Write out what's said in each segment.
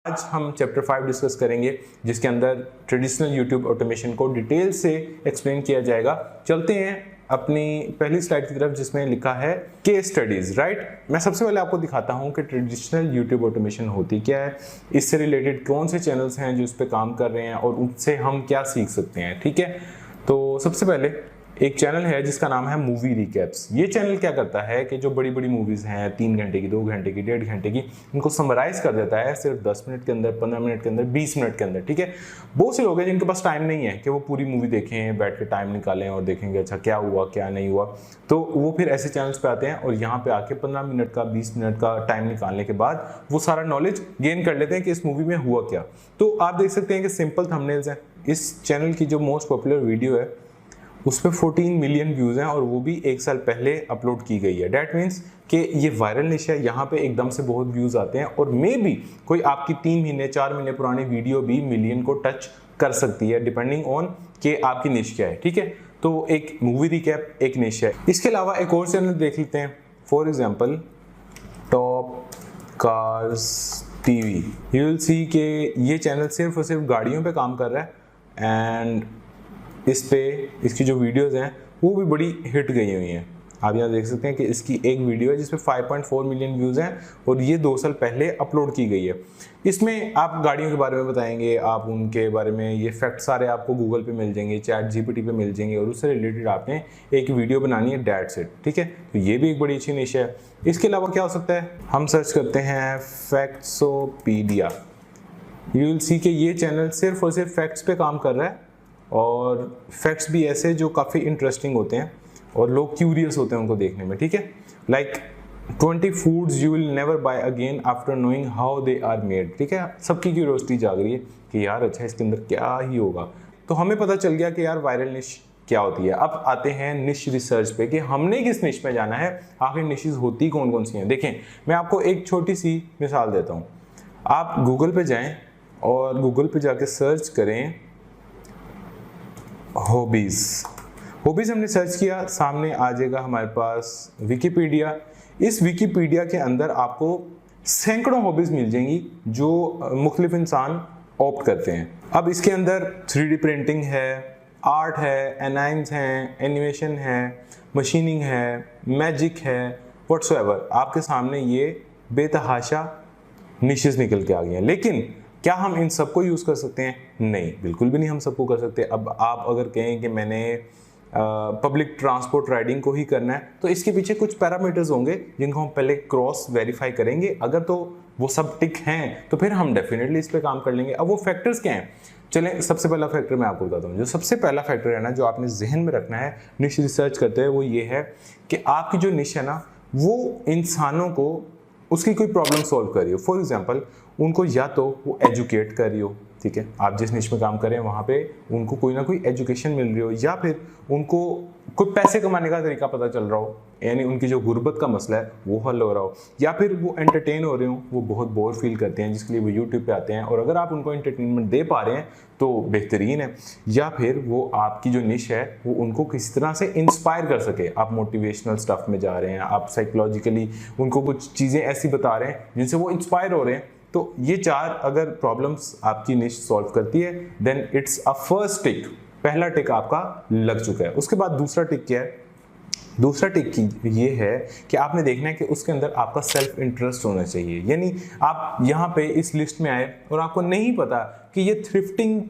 आज हम chapter 5 discuss करेंगे जिसके अंदर ट्रेडिशनल यूट्यूब ऑटोमेशन को डिटेल से एक्सप्लेन किया जाएगा। चलते हैं अपनी पहली स्लाइड की तरफ जिसमें लिखा है केस स्टडीज, राइट। मैं सबसे पहले आपको दिखाता हूं कि ट्रेडिशनल यूट्यूब ऑटोमेशन होती क्या है, इससे रिलेटेड कौन से चैनल्स हैं जो इस पर काम कर रहे हैं और उनसे हम क्या सीख सकते हैं। ठीक है, तो सबसे पहले एक चैनल है जिसका नाम है मूवी रिकैप्स। ये चैनल क्या करता है कि जो बड़ी बड़ी मूवीज हैं 3 घंटे की, 2 घंटे की, 1.5 घंटे की, इनको समराइज कर देता है सिर्फ 10 मिनट के अंदर, 15 मिनट के अंदर, 20 मिनट के अंदर। ठीक है, बहुत से लोग हैं जिनके पास टाइम नहीं है कि वो पूरी मूवी देखें, बैठ के टाइम निकालें और देखेंगे अच्छा क्या हुआ क्या नहीं हुआ। तो वो फिर ऐसे चैनल्स पे आते हैं और यहाँ पे आके 15 मिनट का, 20 मिनट का टाइम निकालने के बाद वो सारा नॉलेज गेन कर लेते हैं कि इस मूवी में हुआ क्या। तो आप देख सकते हैं कि सिंपल थंबनेल्स हैं। इस चैनल की जो मोस्ट पॉपुलर वीडियो है उस पर 14 मिलियन व्यूज हैं और वो भी 1 साल पहले अपलोड की गई है। डैट मीन्स कि ये वायरल निश है, यहाँ पे एकदम से बहुत व्यूज आते हैं और मे बी कोई आपकी 3 महीने 4 महीने पुरानी वीडियो भी मिलियन को टच कर सकती है डिपेंडिंग ऑन कि आपकी निश क्या है। ठीक है, तो एक मूवी रिकैप एक निश है। इसके अलावा एक और चैनल देख लेते हैं, for example top cars TV. You will see कि ये चैनल सिर्फ और सिर्फ गाड़ियों पे काम कर रहा है एंड इस पे इसकी जो वीडियोस हैं वो भी बड़ी हिट गई हुई हैं। आप यहाँ देख सकते हैं कि इसकी एक वीडियो है जिसपे 5.4 मिलियन व्यूज़ हैं और ये 2 साल पहले अपलोड की गई है। इसमें आप गाड़ियों के बारे में बताएंगे, आप उनके बारे में ये फैक्ट सारे आपको गूगल पे मिल जाएंगे, चैट जीपीटी पे मिल जाएंगे और उससे रिलेटेड आपने एक वीडियो बनानी है, दैट्स इट। ठीक है, तो ये भी एक बड़ी अच्छी निश है। इसके अलावा क्या हो सकता है, हम सर्च करते हैं फैक्ट्सोपीडिया। यू विल सी कि ये चैनल सिर्फ और सिर्फ फैक्ट्स पे काम कर रहा है और फैक्ट्स भी ऐसे जो काफ़ी इंटरेस्टिंग होते हैं और लोग क्यूरियस होते हैं उनको देखने में। ठीक है, like 20 foods you will never buy again after knowing how they are made. ठीक है, सबकी क्यूरियोसिटी जाग रही है कि यार अच्छा इसके अंदर क्या ही होगा। तो हमें पता चल गया कि यार वायरल निश क्या होती है। अब आते हैं निश रिसर्च पे कि हमने किस निश में जाना है, आखिर निशेज होती कौन कौन सी हैं। देखें, मैं आपको एक छोटी सी मिसाल देता हूँ। आप गूगल पे जाएँ और गूगल पे जाके सर्च करें हॉबीज़। हॉबीज़ हमने सर्च किया, सामने आ जाएगा हमारे पास विकिपीडिया। इस विकिपीडिया के अंदर आपको सैकड़ों हॉबीज़ मिल जाएंगी जो मुख्तलिफ इंसान ऑप्ट करते हैं। अब इसके अंदर 3D प्रिंटिंग है, आर्ट है, एनाइम्स हैं, एनिमेशन है, मशीनिंग है, मैजिक है, व्हाट्सोएवर। आपके सामने ये बेतहाशा निशेस निकल के आ गए हैं। लेकिन क्या हम इन सबको यूज़ कर सकते हैं? नहीं, बिल्कुल भी नहीं हम सबको कर सकते। अब आप अगर कहें कि मैंने पब्लिक ट्रांसपोर्ट राइडिंग को ही करना है तो इसके पीछे कुछ पैरामीटर्स होंगे जिनको हम पहले क्रॉस वेरीफाई करेंगे। अगर तो वो सब टिक हैं तो फिर हम डेफिनेटली इस पे काम कर लेंगे। अब वो फैक्टर्स क्या हैं? चलें, सबसे पहला फैक्टर मैं आपको बताता हूँ। जो सबसे पहला फैक्टर है ना, जो आपने जहन में रखना है निश रिसर्च करते हुए, वो ये है कि आपकी जो निश है ना वो इंसानों को उसकी कोई प्रॉब्लम सॉल्व कर रही हो। फॉर एग्जांपल उनको या तो वो एजुकेट कर रही हो, ठीक है, आप जिस निश में काम करें वहाँ पे उनको कोई ना कोई एजुकेशन मिल रही हो, या फिर उनको कोई पैसे कमाने का तरीका पता चल रहा हो, यानी उनकी जो गुर्बत का मसला है वो हल हो रहा हो, या फिर वो एंटरटेन हो रहे हो, वो बहुत बोर फील करते हैं जिसके लिए वो यूट्यूब पे आते हैं और अगर आप उनको एंटरटेनमेंट दे पा रहे हैं तो बेहतरीन है। या फिर वो आपकी जो निश है वो उनको किसी तरह से इंस्पायर कर सके, आप मोटिवेशनल स्टफ में जा रहे हैं, आप साइकोलॉजिकली उनको कुछ चीज़ें ऐसी बता रहे हैं जिनसे वो इंस्पायर हो रहे हैं। तो ये 4 अगर प्रॉब्लम्स आपकी निश सॉल्व करती है देन इट्स अ फर्स्ट टिक। पहला टिक आपका लग चुका है। उसके बाद दूसरा टिक क्या है? दूसरा टिक ये है कि आपने देखना है कि उसके अंदर आपका सेल्फ इंटरेस्ट होना चाहिए। यानी आप यहाँ पे इस लिस्ट में आए और आपको नहीं पता कि ये थ्रिफ्टिंग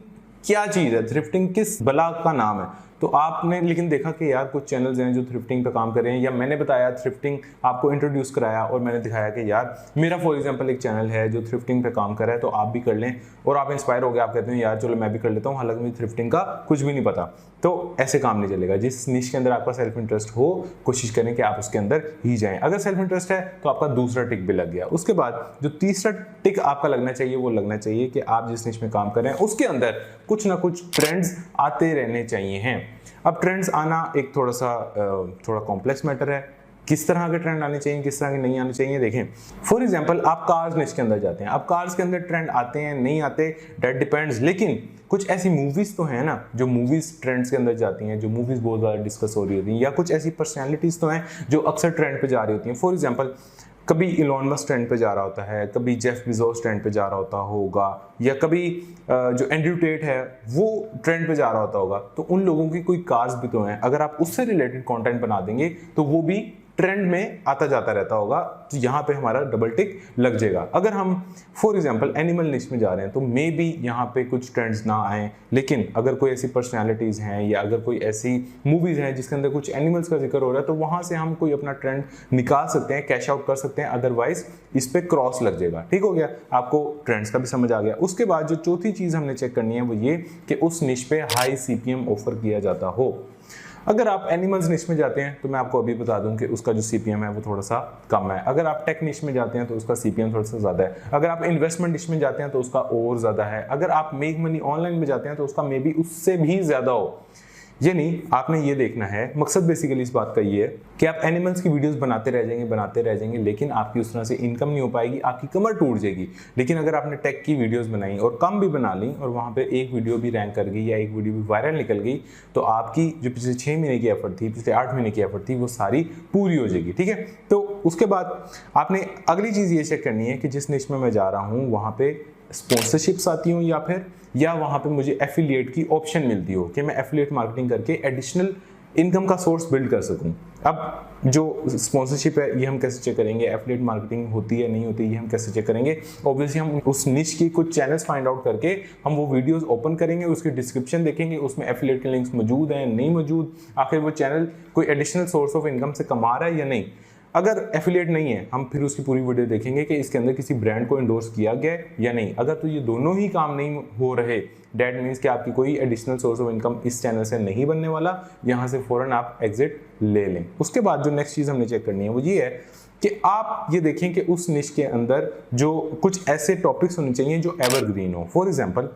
क्या चीज़ है, थ्रिफ्टिंग किस बला का नाम है, तो आपने लेकिन देखा कि यार कुछ चैनल्स हैं जो थ्रिफ्टिंग पे काम कर रहे हैं, या मैंने बताया थ्रिफ्टिंग आपको इंट्रोड्यूस कराया और मैंने दिखाया कि यार मेरा फॉर एग्जांपल एक चैनल है जो थ्रिफ्टिंग पे काम कर रहा है तो आप भी कर लें, और आप इंस्पायर हो गए, आप कहते हैं यार चलो मैं भी कर लेता हूँ, हालांकि मुझे थ्रिफ्टिंग का कुछ भी नहीं पता। तो ऐसे काम नहीं चलेगा। जिस निश के अंदर आपका सेल्फ इंटरेस्ट हो कोशिश करें कि आप उसके अंदर ही जाएं। अगर सेल्फ इंटरेस्ट है तो आपका दूसरा टिक भी लग गया। उसके बाद जो तीसरा टिक आपका लगना चाहिए वो लगना चाहिए कि आप जिस निश में काम कर रहे हैं उसके अंदर कुछ ना कुछ ट्रेंड्स आते रहने चाहिए हैं। अब ट्रेंड्स आना एक थोड़ा कॉम्प्लेक्स मैटर है। किस तरह के ट्रेंड आने चाहिए, किस तरह के नहीं आने चाहिए, देखें। फॉर एग्जांपल आप कार्स निश के अंदर जाते हैं, अब कार्स के अंदर ट्रेंड आते हैं नहीं आते दैट डिपेंड्स। लेकिन कुछ ऐसी मूवीज तो हैं ना जो मूवीज ट्रेंड्स के अंदर जाती हैं, जो मूवीज बहुत ज़्यादा डिस्कस हो रही होती हैं, या कुछ ऐसी पर्सनैलिटीज तो हैं जो अक्सर ट्रेंड पे जा रही होती हैं। फॉर एग्जाम्पल कभी इलॉन मस्क ट्रेंड पे जा रहा होता है, कभी जेफ बेजोस ट्रेंड पे जा रहा होता होगा, या कभी जो एंड्रयू टेट है वो ट्रेंड पे जा रहा होता होगा। तो उन लोगों की कोई कार्स भी तो हैं, अगर आप उससे रिलेटेड कंटेंट बना देंगे तो वो भी ट्रेंड में आता जाता रहता होगा, तो यहाँ पे हमारा डबल टिक लग जाएगा। अगर हम फॉर एग्जांपल एनिमल निश में जा रहे हैं तो मे बी यहाँ पे कुछ ट्रेंड्स ना आए, लेकिन अगर कोई ऐसी पर्सनालिटीज़ हैं या अगर कोई ऐसी मूवीज़ हैं जिसके अंदर कुछ एनिमल्स का जिक्र हो रहा है तो वहाँ से हम कोई अपना ट्रेंड निकाल सकते हैं, कैश आउट कर सकते हैं, अदरवाइज इस पर क्रॉस लग जाएगा। ठीक हो गया, आपको ट्रेंड्स का भी समझ आ गया। उसके बाद जो चौथी चीज़ हमने चेक करनी है वो ये कि उस निश पे हाई CPM ऑफर किया जाता हो। अगर आप एनिमल्स निश में जाते हैं तो मैं आपको अभी बता दूं कि उसका जो CPM है वो थोड़ा सा कम है। अगर आप टेक निश में जाते हैं तो उसका CPM थोड़ा सा ज़्यादा है। अगर आप इन्वेस्टमेंट निश में जाते हैं तो उसका और ज़्यादा है। अगर आप मेक मनी ऑनलाइन में जाते हैं तो उसका मे बी उससे भी ज़्यादा हो। यानी आपने ये देखना है, मकसद बेसिकली इस बात का ये है कि आप एनिमल्स की वीडियोस बनाते रह जाएंगे, लेकिन आपकी उस तरह से इनकम नहीं हो पाएगी, आपकी कमर टूट जाएगी। लेकिन अगर आपने टेक की वीडियोस बनाई और कम भी बना ली और वहाँ पे एक वीडियो भी रैंक कर गई या एक वीडियो भी वायरल निकल गई, तो आपकी जो पिछले 6 महीने की एफर्ट थी, पिछले 8 महीने की एफर्ट थी, वो सारी पूरी हो जाएगी। ठीक है, तो उसके बाद आपने अगली चीज़ ये चेक करनी है कि जिस निश में मैं जा रहा हूँ वहाँ पे स्पॉन्सरशिप्स आती हूँ या वहाँ पे मुझे एफिलिएट की ऑप्शन मिलती हो कि मैं एफिलिएट मार्केटिंग करके एडिशनल इनकम का सोर्स बिल्ड कर सकूं। अब जो स्पॉन्सरशिप है ये हम कैसे चेक करेंगे, एफिलिएट मार्केटिंग होती है नहीं होती ये हम कैसे चेक करेंगे। ऑब्वियसली हम उस निश की कुछ चैनल्स फाइंड आउट करके हम वो वीडियोस ओपन करेंगे, उसकी डिस्क्रिप्शन देखेंगे, उसमें एफिलिएट के लिंक्स मौजूद हैं नहीं मौजूद, आखिर वो चैनल कोई एडिशनल सोर्स ऑफ इनकम से कमा रहा है या नहीं। अगर एफिलिएट नहीं है हम फिर उसकी पूरी वीडियो देखेंगे कि इसके अंदर किसी ब्रांड को एंडोर्स किया गया है या नहीं। अगर तो ये दोनों ही काम नहीं हो रहे, डेट मीन्स कि आपकी कोई एडिशनल सोर्स ऑफ इनकम इस चैनल से नहीं बनने वाला, यहाँ से फौरन आप एग्जिट ले लें। उसके बाद जो नेक्स्ट चीज़ हमने चेक करनी है वो ये है कि आप ये देखें कि उस निश के अंदर जो कुछ ऐसे टॉपिक्स होने चाहिए जो एवरग्रीन हो। फॉर एग्जाम्पल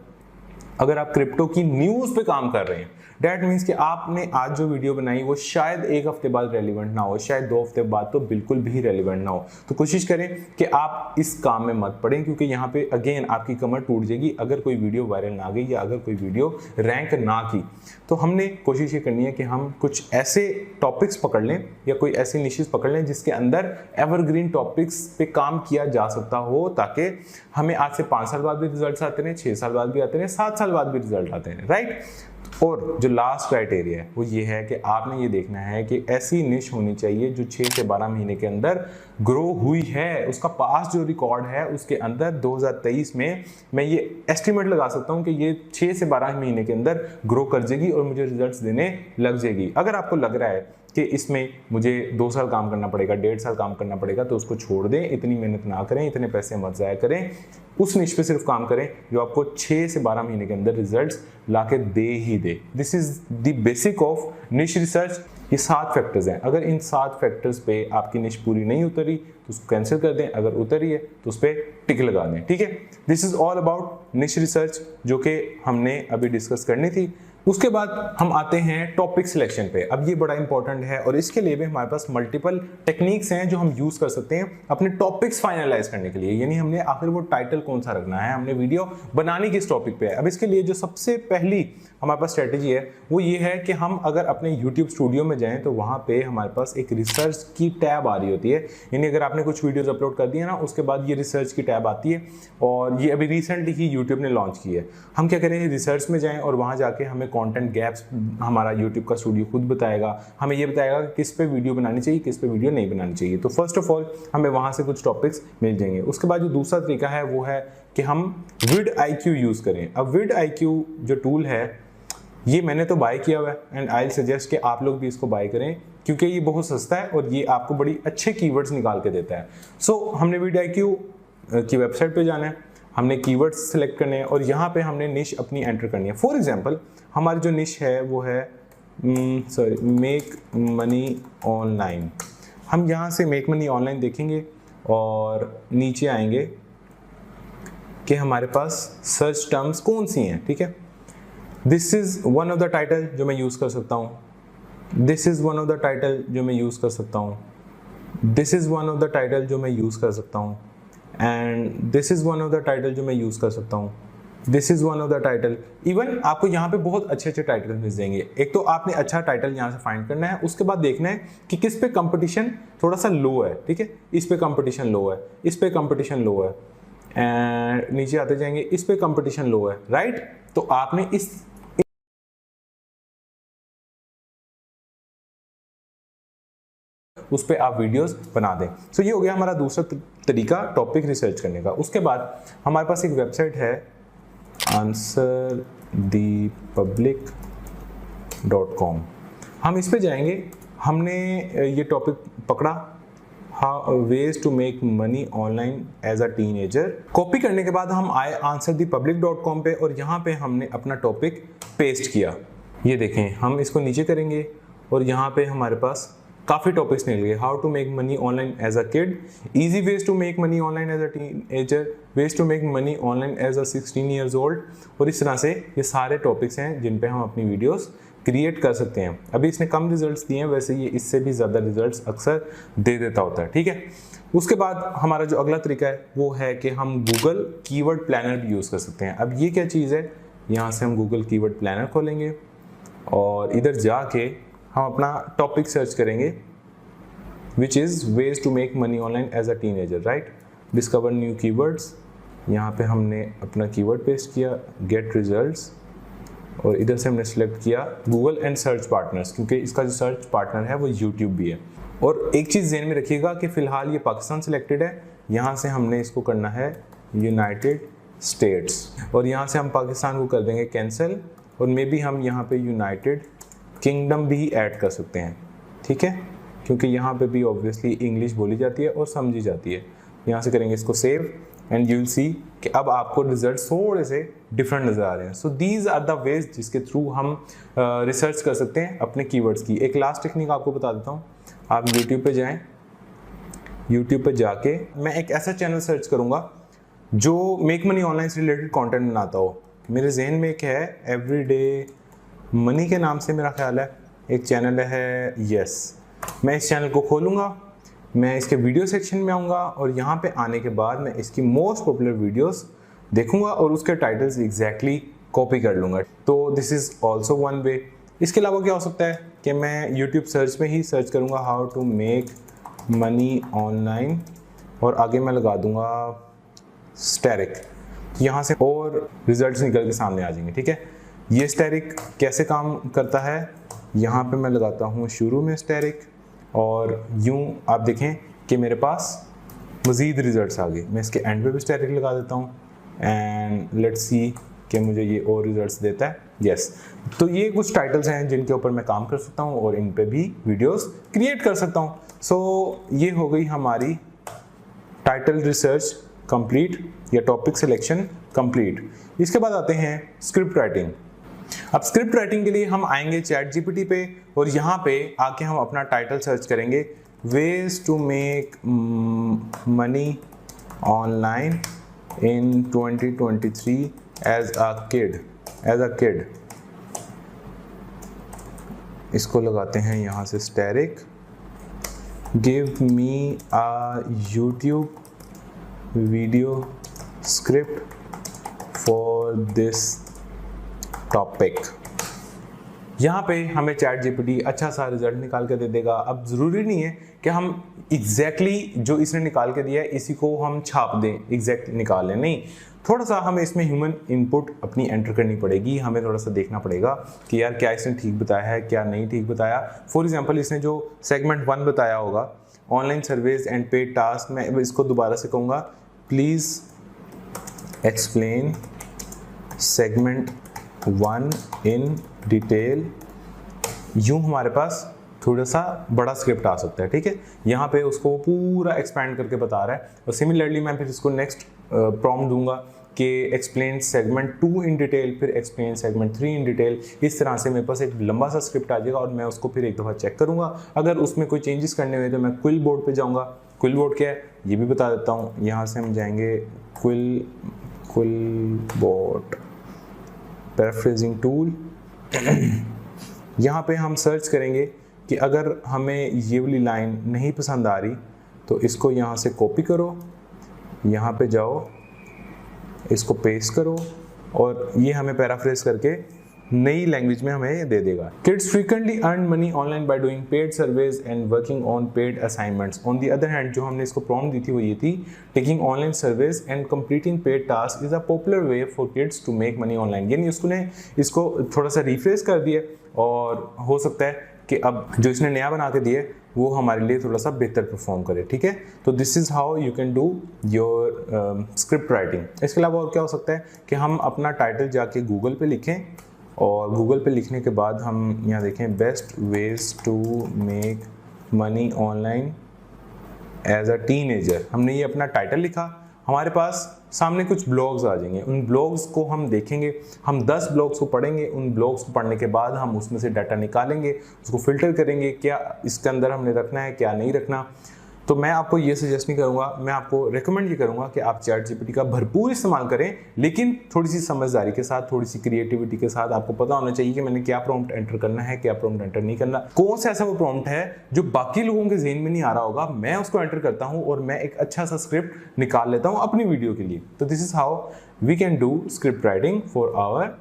अगर आप क्रिप्टो की न्यूज़ पे काम कर रहे हैं, डेट मीन्स कि आपने आज जो वीडियो बनाई वो शायद एक हफ्ते बाद रेलिवेंट ना हो, शायद 2 हफ्ते बाद तो बिल्कुल भी रेलिवेंट ना हो। तो कोशिश करें कि आप इस काम में मत पड़ें, क्योंकि यहाँ पे अगेन आपकी कमर टूट जाएगी अगर कोई वीडियो वायरल ना गई या अगर कोई वीडियो रैंक ना की। तो हमने कोशिश ये करनी है कि हम कुछ ऐसे टॉपिक्स पकड़ लें या कोई ऐसी निशेस पकड़ लें जिसके अंदर एवरग्रीन टॉपिक्स पे काम किया जा सकता हो, ताकि हमें आज से 5 साल बाद भी रिजल्ट आते रहे, 6 साल बाद भी आते रहे, 7 साल बाद भी रिजल्ट आते हैं, राइट। और जो लास्ट क्राइटेरिया है वो ये है कि आपने ये देखना है कि ऐसी निश होनी चाहिए जो 6 से 12 महीने के अंदर ग्रो हुई है। उसका पास जो रिकॉर्ड है उसके अंदर 2023 में मैं ये एस्टिमेट लगा सकता हूँ कि ये 6 से 12 महीने के अंदर ग्रो कर जाएगी और मुझे रिजल्ट्स देने लग जाएगी। अगर आपको लग रहा है कि इसमें मुझे 2 साल काम करना पड़ेगा, 1.5 साल काम करना पड़ेगा, तो उसको छोड़ दें, इतनी मेहनत ना करें, इतने पैसे मत ज़ाया करें, उस निश पे सिर्फ काम करें जो आपको 6 से 12 महीने के अंदर रिजल्ट्स लाके दे ही दे। This is the basic of niche research. ये 7 फैक्टर्स हैं। अगर इन 7 फैक्टर्स पे आपकी निश पूरी नहीं उतरी तो उसको कैंसिल कर दें, अगर उतरी है तो उस पर टिक लगा दें। ठीक है, दिस इज ऑल अबाउट निश रिसर्च जो कि हमने अभी डिस्कस करनी थी। उसके बाद हम आते हैं टॉपिक सिलेक्शन पे। अब ये बड़ा इंपॉर्टेंट है और इसके लिए भी हमारे पास मल्टीपल टेक्निक्स हैं जो हम यूज कर सकते हैं अपने टॉपिक्स फाइनलाइज करने के लिए। यानी हमने आखिर वो टाइटल कौन सा रखना है, हमने वीडियो बनानी किस टॉपिक पे है। अब इसके लिए जो सबसे पहली हमारे पास स्ट्रेटेजी है वो ये है कि हम अगर अपने यूट्यूब स्टूडियो में जाएं तो वहाँ पे हमारे पास एक रिसर्च की टैब आ रही होती है। यानी अगर आपने कुछ वीडियोज अपलोड कर दिए ना, उसके बाद ये रिसर्च की टैब आती है और ये अभी रिसेंटली ही यूट्यूब ने लॉन्च की है। हम क्या करें, रिसर्च में जाएं और वहाँ जाके हमें कंटेंट गैप्स हमारा यूट्यूब का स्टूडियो खुद बताएगा, हमें ये बताएगा कि किस पे वीडियो बनानी चाहिए, किस पे वीडियो नहीं बनानी चाहिए। तो फर्स्ट ऑफ ऑल हमें वहाँ से कुछ टॉपिक्स मिल जाएंगे। उसके बाद जो दूसरा तरीका है वो है कि हम vidIQ यूज़ करें। अब vidIQ जो टूल है ये मैंने तो बाय किया हुआ है एंड आई सजेस्ट कि आप लोग भी इसको बाय करें, क्योंकि ये बहुत सस्ता है और ये आपको बड़ी अच्छे कीवर्ड्स निकाल के देता है। सो हमने vidIQ की वेबसाइट पे जाना है, हमने कीवर्ड्स सेलेक्ट करने हैं और यहाँ पे हमने निश अपनी एंटर करनी है। फॉर एग्जांपल हमारी जो निश है वो है मेक मनी ऑनलाइन। हम यहाँ से मेक मनी ऑनलाइन देखेंगे और नीचे आएंगे कि हमारे पास सर्च टर्म्स कौन सी हैं। ठीक है, this is one of the title जो मैं यूज़ कर सकता हूँ, this is one of the title जो मैं यूज़ कर सकता हूँ, this is one of the title जो मैं यूज़ कर सकता हूँ, and this is one of the title जो मैं यूज़ कर सकता हूँ, this is one of the title. Even आपको यहाँ पे बहुत अच्छे अच्छे टाइटल मिल जाएंगे। एक तो आपने अच्छा टाइटल यहाँ से फाइंड करना है, उसके बाद देखना है कि किस पे कंपटीशन थोड़ा सा लो है, ठीक है, इस पे कंपटीशन लो है, इस पे कंपटीशन लो है, एंड नीचे आते जाएंगे, इस पे कंपटीशन लो है, राइट। तो आपने इस उस पे आप वीडियोस बना दें। सो ये हो गया हमारा दूसरा तरीका टॉपिक रिसर्च करने का। उसके बाद हमारे पास एक वेबसाइट है answerthepublic.com। हम इस पे जाएंगे। हमने ये टॉपिक पकड़ा, how ways to make money online as a teenager. Copy करने के बाद हम आए answerthepublic.com पे और यहाँ पे हमने अपना टॉपिक पेस्ट किया। ये देखें, हम इसको नीचे करेंगे और यहाँ पे हमारे पास काफ़ी टॉपिक्स निकल गए। How to make money online as a kid, easy ways to make money online as a teenager, ways to make money online as a 16 years old. और इस तरह से ये सारे टॉपिक्स हैं जिन पे हम अपनी वीडियोस क्रिएट कर सकते हैं। अभी इसने कम रिजल्ट्स दिए हैं, वैसे ये इससे भी ज़्यादा रिजल्ट्स अक्सर दे देता होता है, ठीक है। उसके बाद हमारा जो अगला तरीका है वो है कि हम गूगल कीवर्ड प्लानर भी यूज़ कर सकते हैं। अब ये क्या चीज़ है, यहाँ से हम गूगल कीवर्ड प्लानर खोलेंगे और इधर जाके हम अपना टॉपिक सर्च करेंगे, which is ways to make money online as a teenager, right. Discover new keywords, यहाँ पे हमने अपना कीवर्ड पेस्ट किया, गेट रिजल्ट्स, और इधर से हमने सेलेक्ट किया गूगल एंड सर्च पार्टनर्स, क्योंकि इसका जो सर्च पार्टनर है वो यूट्यूब भी है। और एक चीज़ ध्यान में रखिएगा कि फ़िलहाल ये पाकिस्तान सिलेक्टेड है, यहाँ से हमने इसको करना है यूनाइटेड स्टेट्स, और यहाँ से हम पाकिस्तान को कर देंगे कैंसिल, और मे बी हम यहाँ पे यूनाइटेड किंगडम भी ऐड कर सकते हैं, ठीक है, क्योंकि यहाँ पे भी ऑब्वियसली इंग्लिश बोली जाती है और समझी जाती है। यहाँ से करेंगे इसको save and you will see कि अब आपको रिजल्ट थोड़े से डिफरेंट नज़र आ रहे हैं। So these are the ways जिसके थ्रू हम रिसर्च कर सकते हैं अपने कीवर्ड्स की। एक लास्ट टेक्निक आपको बता देता हूँ। आप यूट्यूब पे जाएँ, यूट्यूब पे जाके मैं एक ऐसा चैनल सर्च करूँगा जो मेक मनी ऑनलाइन से रिलेटेड कॉन्टेंट बनाता हो। मेरे जहन में एक है एवरीडे मनी के नाम से, मेरा ख्याल है एक चैनल है, यस। मैं इस चैनल को खोलूँगा, मैं इसके वीडियो सेक्शन में आऊँगा और यहाँ पे आने के बाद मैं इसकी मोस्ट पॉपुलर वीडियोस देखूँगा और उसके टाइटल्स एग्जैक्टली कॉपी कर लूँगा। तो this is also one way. इसके अलावा क्या हो सकता है कि मैं यूट्यूब सर्च में ही सर्च करूँगा how to make money online, और आगे मैं लगा दूँगा स्टैरिक, यहाँ से और रिजल्ट्स निकल के सामने आ जाएंगे, ठीक है। ये स्टैरिक कैसे काम करता है, यहाँ पे मैं लगाता हूँ शुरू में स्टैरिक, और यूँ आप देखें कि मेरे पास मज़ीद रिजल्ट्स आ गए। मैं इसके एंड पे भी स्टैरिक लगा देता हूँ एंड लेट्स सी कि मुझे ये और रिजल्ट्स देता है, यस। तो ये कुछ टाइटल्स हैं जिनके ऊपर मैं काम कर सकता हूँ और इन पे भी वीडियोस क्रिएट कर सकता हूँ। सो ये हो गई हमारी टाइटल रिसर्च कंप्लीट या टॉपिक सिलेक्शन कंप्लीट। इसके बाद आते हैं स्क्रिप्ट राइटिंग। अब स्क्रिप्ट राइटिंग के लिए हम आएंगे चैट जीपीटी पे और यहाँ पे आके हम अपना टाइटल सर्च करेंगे, ways to make money online in 2023 as a kid. इसको लगाते हैं यहाँ से asterisk, give me a YouTube video script for this topic. यहाँ पे हमें चैट जीपीटी अच्छा सा रिजल्ट निकाल के दे देगा। अब ज़रूरी नहीं है कि हम एग्जैक्टली जो इसने निकाल के दिया है इसी को हम छाप दें, एग्जैक्ट निकाल लें, नहीं। थोड़ा सा हमें इसमें ह्यूमन इनपुट अपनी एंटर करनी पड़ेगी। हमें थोड़ा सा देखना पड़ेगा कि यार क्या इसने ठीक बताया है, क्या नहीं ठीक बताया। फॉर एग्जाम्पल इसने जो सेगमेंट 1 बताया होगा, online service and paid task, मैं इसको दोबारा से कहूँगा, please explain segment 1 in detail. यूँ हमारे पास थोड़ा सा बड़ा स्क्रिप्ट आ सकता है, ठीक है। यहाँ पे उसको पूरा एक्सपैंड करके बता रहा है। और सिमिलरली मैं फिर इसको नेक्स्ट प्रॉम्प्ट दूंगा कि एक्सप्लेन सेगमेंट 2 इन डिटेल, फिर एक्सप्लेन सेगमेंट 3 इन डिटेल। इस तरह से मेरे पास एक लंबा सा स्क्रिप्ट आ जाएगा और मैं उसको फिर एक दफ़ा चेक करूँगा। अगर उसमें कोई चेंजेस करने हुए तो मैं क्विल बोर्ड पे जाऊँगा। क्विल बोर्ड क्या है ये भी बता देता हूँ। यहाँ से हम जाएंगे क्विल बोर्ड पैराफ्रेजिंग टूल। यहाँ पे हम सर्च करेंगे कि अगर हमें ये वाली लाइन नहीं पसंद आ रही तो इसको यहाँ से कॉपी करो, यहाँ पे जाओ, इसको पेस्ट करो और ये हमें पैराफ्रेज करके नई लैंग्वेज में हमें दे देगा। Kids frequently earn money online by doing paid surveys and working on paid assignments. On the other hand, जो हमने इसको प्रॉम्प्ट दी थी वो ये थी, taking online surveys and completing paid task is a popular way for kids to make money online. यानी उसने इसको थोड़ा सा रिफ्रेश कर दिया और हो सकता है कि अब जो इसने नया बना के दिए वो हमारे लिए थोड़ा सा बेहतर परफॉर्म करे, ठीक है। तो this is how you can do your script writing. इसके अलावा और क्या हो सकता है कि हम अपना टाइटल जाके गूगल पे लिखें और गूगल पे लिखने के बाद हम यहाँ देखें best ways to make money online as a teenager. हमने ये अपना टाइटल लिखा, हमारे पास सामने कुछ ब्लॉग्स आ जाएंगे, उन ब्लॉग्स को हम देखेंगे, हम 10 ब्लॉग्स को पढ़ेंगे, उन ब्लॉग्स को पढ़ने के बाद हम उसमें से डाटा निकालेंगे, उसको फिल्टर करेंगे, क्या इसके अंदर हमने रखना है क्या नहीं रखना। तो मैं आपको ये सजेस्ट नहीं करूँगा, मैं आपको रेकमेंड ये करूँगा कि आप चैट जीपीटी का भरपूर इस्तेमाल करें, लेकिन थोड़ी सी समझदारी के साथ, थोड़ी सी क्रिएटिविटी के साथ। आपको पता होना चाहिए कि मैंने क्या प्रॉम्प्ट एंटर करना है, क्या प्रॉम्प्ट एंटर नहीं करना, कौन सा ऐसा वो प्रॉम्प्ट है जो बाकी लोगों के ज़हन में नहीं आ रहा होगा, मैं उसको एंटर करता हूँ और मैं एक अच्छा सा स्क्रिप्ट निकाल लेता हूँ अपनी वीडियो के लिए। तो this is how we can do script writing for our